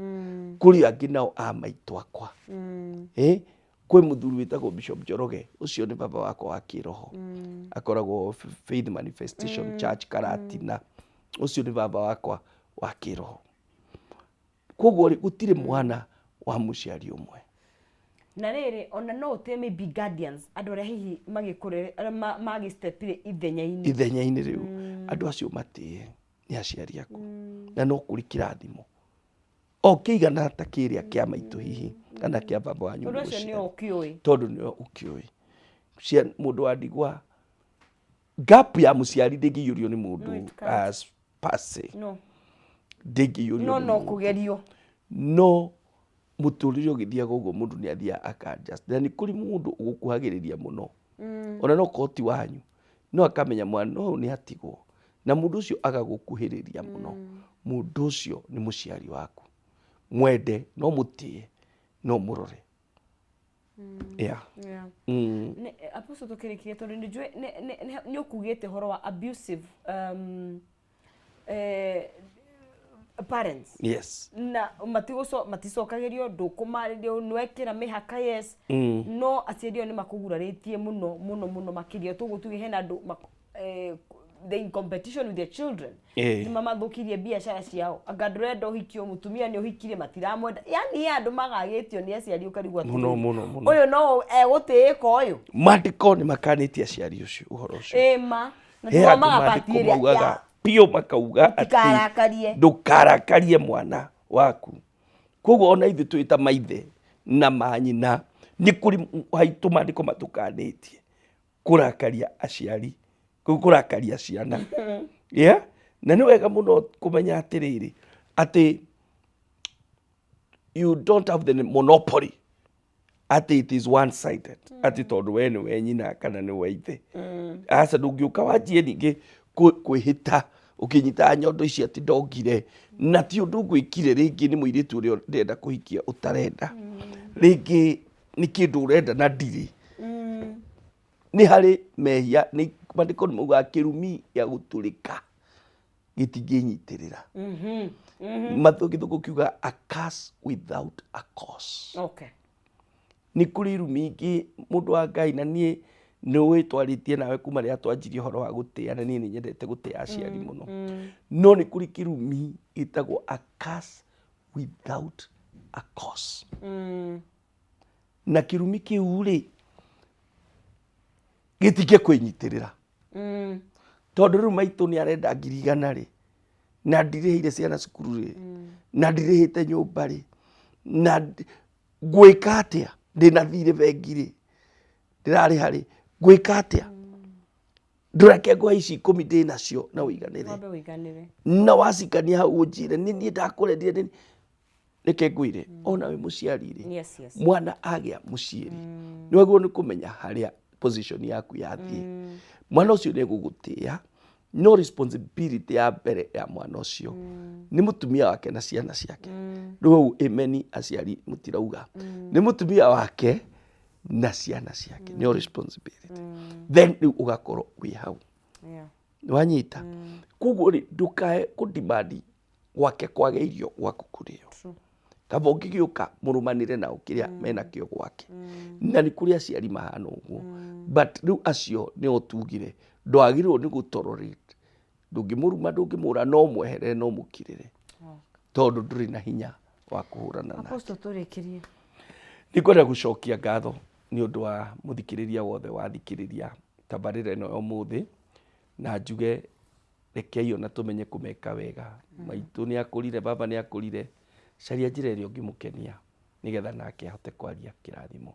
[SPEAKER 2] Kũrĩ angĩ nao a maitũ akwa, kwĩ mũthuri wĩtagwo Bishop Njoroge, ũcio nĩ baba wakwa wa kĩroho, akoragwo Faith Manifestation Church Karatina, ũcio nĩ baba wakwa wa kĩroho. Koguo gũtirĩ mwana wa mũciari ũmwe.
[SPEAKER 1] Na rĩrĩ ona no ũtĩe maybe guardians, andũ arĩa hihi magĩkũrere magĩstepire
[SPEAKER 2] ithenya-inĩ rĩu, andũ acio matĩe nĩ aciari aku na no kũrĩ kĩrathimo o kĩigana ta kĩrĩa kĩa maitũ hihi kana kĩa baba wanyu, tondũ nĩo ũkĩũĩ. Mũndũ wa ndigwa gap ya mũciari ndĩngĩiyũrio nĩ mũndũ as pase, ndĩngĩiyũrio
[SPEAKER 1] no kũgerio,
[SPEAKER 2] no mũtũrĩre ũgĩthiaga ũguo mũndũ nĩ athiaga aka-adjust. Na nĩ kũrĩ mũndũ ũgũkuhagĩrĩria mũno ona no koti wanyu no akamenya mwana ũyũ nĩ atigwo na mũndũ ũcio agagũkuhĩrĩria mũno. Mũndũ ũcio nĩ mũciari waku, mwende no mũtĩe no mũrore.
[SPEAKER 1] Apostle tũkĩrĩkĩria tondũ nĩ njũĩ nĩ ũkugĩte horo wa abusive parents.
[SPEAKER 2] Yes.
[SPEAKER 1] Na maticokagĩrio ndũkũmarĩrio nwekĩra mĩhaka yes no aciari nĩ makũgurarĩtie mũno makĩria. Toguo tuge hena andũ they in competition with their children, nĩ mamathũkirie biacara ciao, anga ndũrenda ũhikio mũtumia nĩ ũhikirie matiramwenda, yani andũ magagĩtio nĩ aciari ũkarigwo atĩ ũyũ no egũtĩĩka ũyũ.
[SPEAKER 2] Maandĩko nĩ makanĩtie aciari ũcio ũhoro ũcio
[SPEAKER 1] na nĩguo magabatiĩria
[SPEAKER 2] pio makauga atĩ ndũkarakarie mwana waku. Koguo ona ithuĩ twĩ ta maithe na manyina nĩ kũrĩ haitũ maandĩko matũkanĩtie kũrakaria aciari, kũrakaria ciana na nĩ wega mũno kũmenya atĩrĩrĩ atĩ you don't have the monopoly atĩ it is one sided atĩ tondũ we nĩ we nyina kana nĩ we ithe aca ndũngĩũka wanjie ningĩ kwĩhĩta ũkĩnyita nyondo ici atĩ ndongire na ti ũndũ ngwĩkire rĩngĩ nĩ mũirĩtu ũrĩa ndĩrenda kũhikia ũtarenda rĩngĩ nĩ kĩndũ ũrenda na ndirĩ nĩ harĩ mehia nĩ maandĩko nĩ maugaga kĩrumi gĩa gũtũrĩka gĩtingĩnyitĩrĩra gĩthũngũ kiuga a curse without a cause.
[SPEAKER 1] Okay.
[SPEAKER 2] Nĩ kũrĩ irumi ingĩ mũndũ wa Ngai na niĩ nĩ wĩtwarĩtie nawe kuma rĩrĩa twanjirie ũhoro wa gũtĩa na niĩ nĩ nyendete gũtĩa aciari mũno no nĩ kũrĩ kĩrumi gĩtagwo a curse without a cause. Na kĩrumi kĩu rĩ gĩtige kwĩnyitĩrĩra tondũ rĩu maitũ nĩ arenda 100 rĩ na ndirĩhĩire ciana cukuru rĩ na ndirĩhĩte nyũmba rĩ na ngwĩka atĩa ndĩna thirĩ bengi rĩ ndĩrarĩha rĩ ngwĩka atĩa ndũreke ngwa ici 10 ndĩ nacio na ũiganĩre na wacikania hau ũnjĩre nĩ niĩ ndakũrendire reke ngwĩre ona wĩ mũciari rĩ mwana agĩa mũciari nĩ wagĩrĩirwo nĩ kũmenya harĩa position yaku yathiĩ mwana ũcio nĩ gũgũtĩa no responsibility ya mbere ya mwana ũcio nĩ mũtumia wake na ciana ciake rĩu emeni aciari mũtirauga nĩ mũtumia wake na ciana ciake nĩ responsibility then rĩu ũgakorwo wĩ hau nĩ wanyita koguo rĩ ndũkae kũdimandi gwake kwage irio gwaku kũrĩo kaba ũngĩgĩũka mũrũmanĩre na ũkĩrĩa mena kĩo gwake na nĩ kũrĩ aciari mahana ũguo but rĩu acio nĩ otugire ndwagĩrĩirwo nĩ gũtolerate ndũngĩmũruma ndũngĩmũra no mweherere no mũkirĩre tondũ ndũrĩ na hinya wa kũhũrana nake.
[SPEAKER 1] Apostle tũrĩkĩrie
[SPEAKER 2] nĩ kwenda gũcokia ngatho nĩ ũndũ wa mũthikĩrĩria wothe wathikĩrĩria tabarĩra ĩno ũmũthĩ na njuge rekei ona tũmenye kũmeka wega maitũ nĩ akũrire baba nĩ akũrire caria njĩra ĩrĩa ũngĩmũkenia nĩgetha nake ahote kwaria kĩrathimo.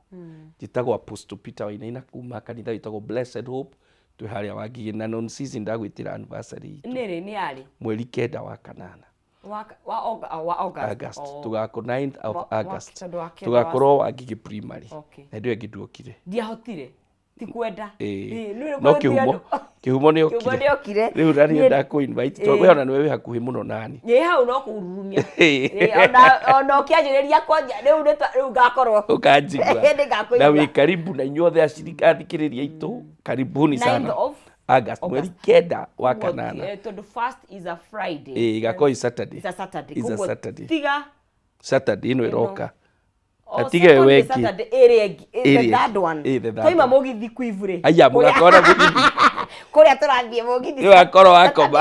[SPEAKER 2] Njĩtagwo Apostle Peter Wainaina kuma kanitha wĩtagwo Blessed Hope twĩ harĩa Wangigĩ na non season ndagwĩtĩra anniversary
[SPEAKER 1] nĩ arĩ
[SPEAKER 2] mweri 9 wa kanana
[SPEAKER 1] wa August
[SPEAKER 2] tugako 9th of August tugakorwo Wangigĩ primary na ndĩ ĩngĩ nduokire
[SPEAKER 1] ndiahotire ti kwenda
[SPEAKER 2] no kĩhumo nĩ okire rĩu rarĩ ndakũ invite tondũ ona nĩwe wĩ hakuhĩ mũno nani
[SPEAKER 1] hau no kũrurumia ona ũkĩanjĩrĩria kwanja rĩu ngakorwo
[SPEAKER 2] ũkanjigua na wĩ karibu na inyuothe athikĩrĩria aitũ karibuni sana August mweri 9 wa kanana
[SPEAKER 1] tondũ first is a Friday
[SPEAKER 2] gakorwo is Saturday
[SPEAKER 1] is a Saturday tiga
[SPEAKER 2] Saturday ĩno ĩroka atige weki
[SPEAKER 1] the third one toima mũgithi kuivure
[SPEAKER 2] aya mũgakora mũgithi
[SPEAKER 1] kũrĩa tũrathiĩ mũgithi
[SPEAKER 2] nĩ wakorwo wakoma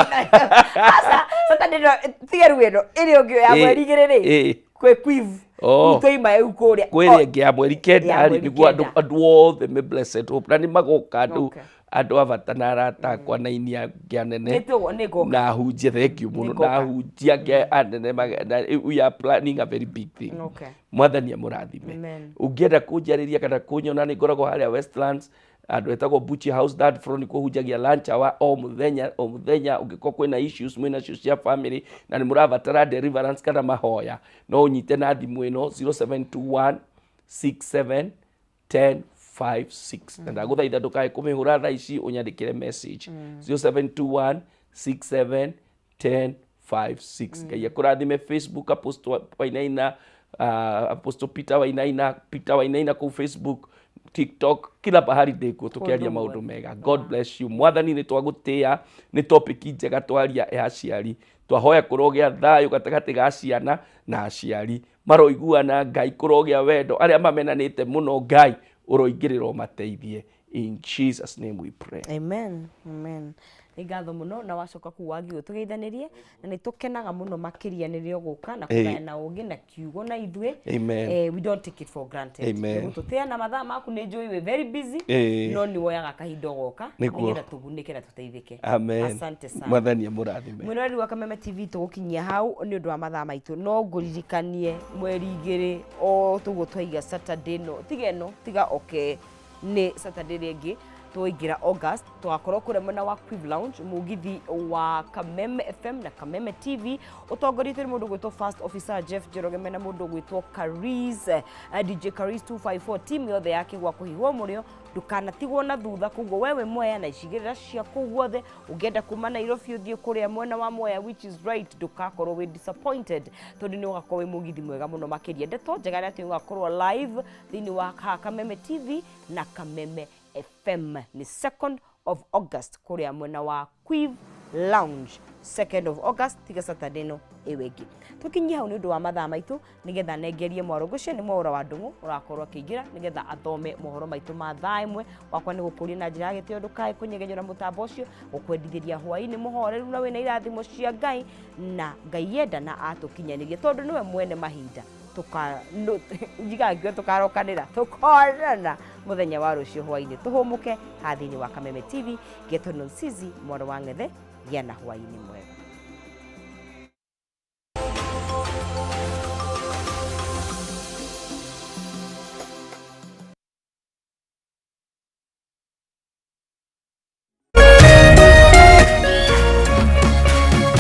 [SPEAKER 1] asa Saturday tiga ruendo ĩrĩ ũngĩ ya mweri 2 rĩ kwĩ kuivu toima eu kũrĩa
[SPEAKER 2] kwĩrĩ ya mweri 9 nĩguo andũ othe me Blessed Hope na nĩ magoka andũ abata na arata akwa na inia nene na hunjia thank you mũno na hunjia anene we are planning a very big thing mwathani amũrathime ũngĩenda kũnjarĩria kana kũnyona nĩ ngoragwo harĩa Westlands andũ etagwo Buchi House that front nĩ kũhunjagia lunch hour o mũthenya ũngĩkorwo kwĩna issues mwĩna issues cia family na nĩ mũrabatara deliverance kana mahoya no ũnyite na thimũ ĩno 0721 67 10 56 na ndagũthaitha ndũkae kũmĩhũra thaa ici ũnyandĩkĩre message 0721 67 10 56 Ngai akũrathime Facebook Apostle Wainaina Apostle Peter Wainaina kũu Facebook TikTok kila bahari ndĩkuo tũkĩaria maũndũ mega. God bless you. Mwathani nĩ twagũtĩa nĩ topic njega twaria ya aciari twahoya kũrogĩa thayũ gatagatĩ ga ciana na aciari maroiguana Ngai kũrogĩa wendo arĩa mamenanĩte mũno Ngai uroingĩrĩrwo mateithie in Jesus name we pray
[SPEAKER 1] amen nĩ ngatho mũno na wacoka kuu Wangigĩ tũgeithanĩrie na nĩ tũkenaga mũno makĩria nĩrĩo gũka na kũgayana ũũgĩ na kiugo na ithuĩ we don't take it for granted gũtũtĩa na mathaa maku nĩ njũĩ we very busy no nĩ woyaga kahinda goka nĩgetha tũgunĩke na tũteithĩke asante sana
[SPEAKER 2] mwathani amũrathime
[SPEAKER 1] mwĩrori wa Kameme TV tũgũkinyia hau nĩ ũndũ wa mathaa maitũ no ngũririkanie mweri 2 o tũgũ twaiga Saturday no tiga okay nĩ Saturday rĩngĩ twaingira August twakorwo kure mwena wa Quiv Lounge mugithi wa Kameme FM na Kameme TV utongorithio ni mundu gwitwo First Officer Jeff Jeroge mena mundu gwitwo Kariz DJ Kariz 254 team yothe yake gwa kuhigwo murio ndukanatigwo na thutha koguo wewe Mwea na icigirira ciaku guothe ungenda kuma Nairobi uthie kuria mwena wa Mwea which is right ndukakorwo we disappointed tondu ni ugakorwo we mugithi mwega muno makiria ndeto njega ni ati ugakorwo live thini wa Kameme TV na Kameme FM ni 2nd of August kuria mwena wa Quiv Lounge 2nd of August tiga Saturday no ewegi tukinyia hau ni undu wa mathaa maitu nigetha nengerie mwarogoce ni mwaura wa ndungu urakorwo akiingira nigetha athome mohoro maitu ma thaa imwe wakwa ni gukuria na njira gitio ndukae kunyegenyora mutambo ucio ukwendithiria hwaini muhoreru na wina irathimo cia Ngai na Ngai yenda na atukinyanirie tondu niwe mwene mahinda njigagio tukarokanira tukorana muthenya wa rucio hwaini tuhumuke hathini wa Kameme TV Geto Nonsizi mwaro wa ngethe gĩa na hwaini mwega.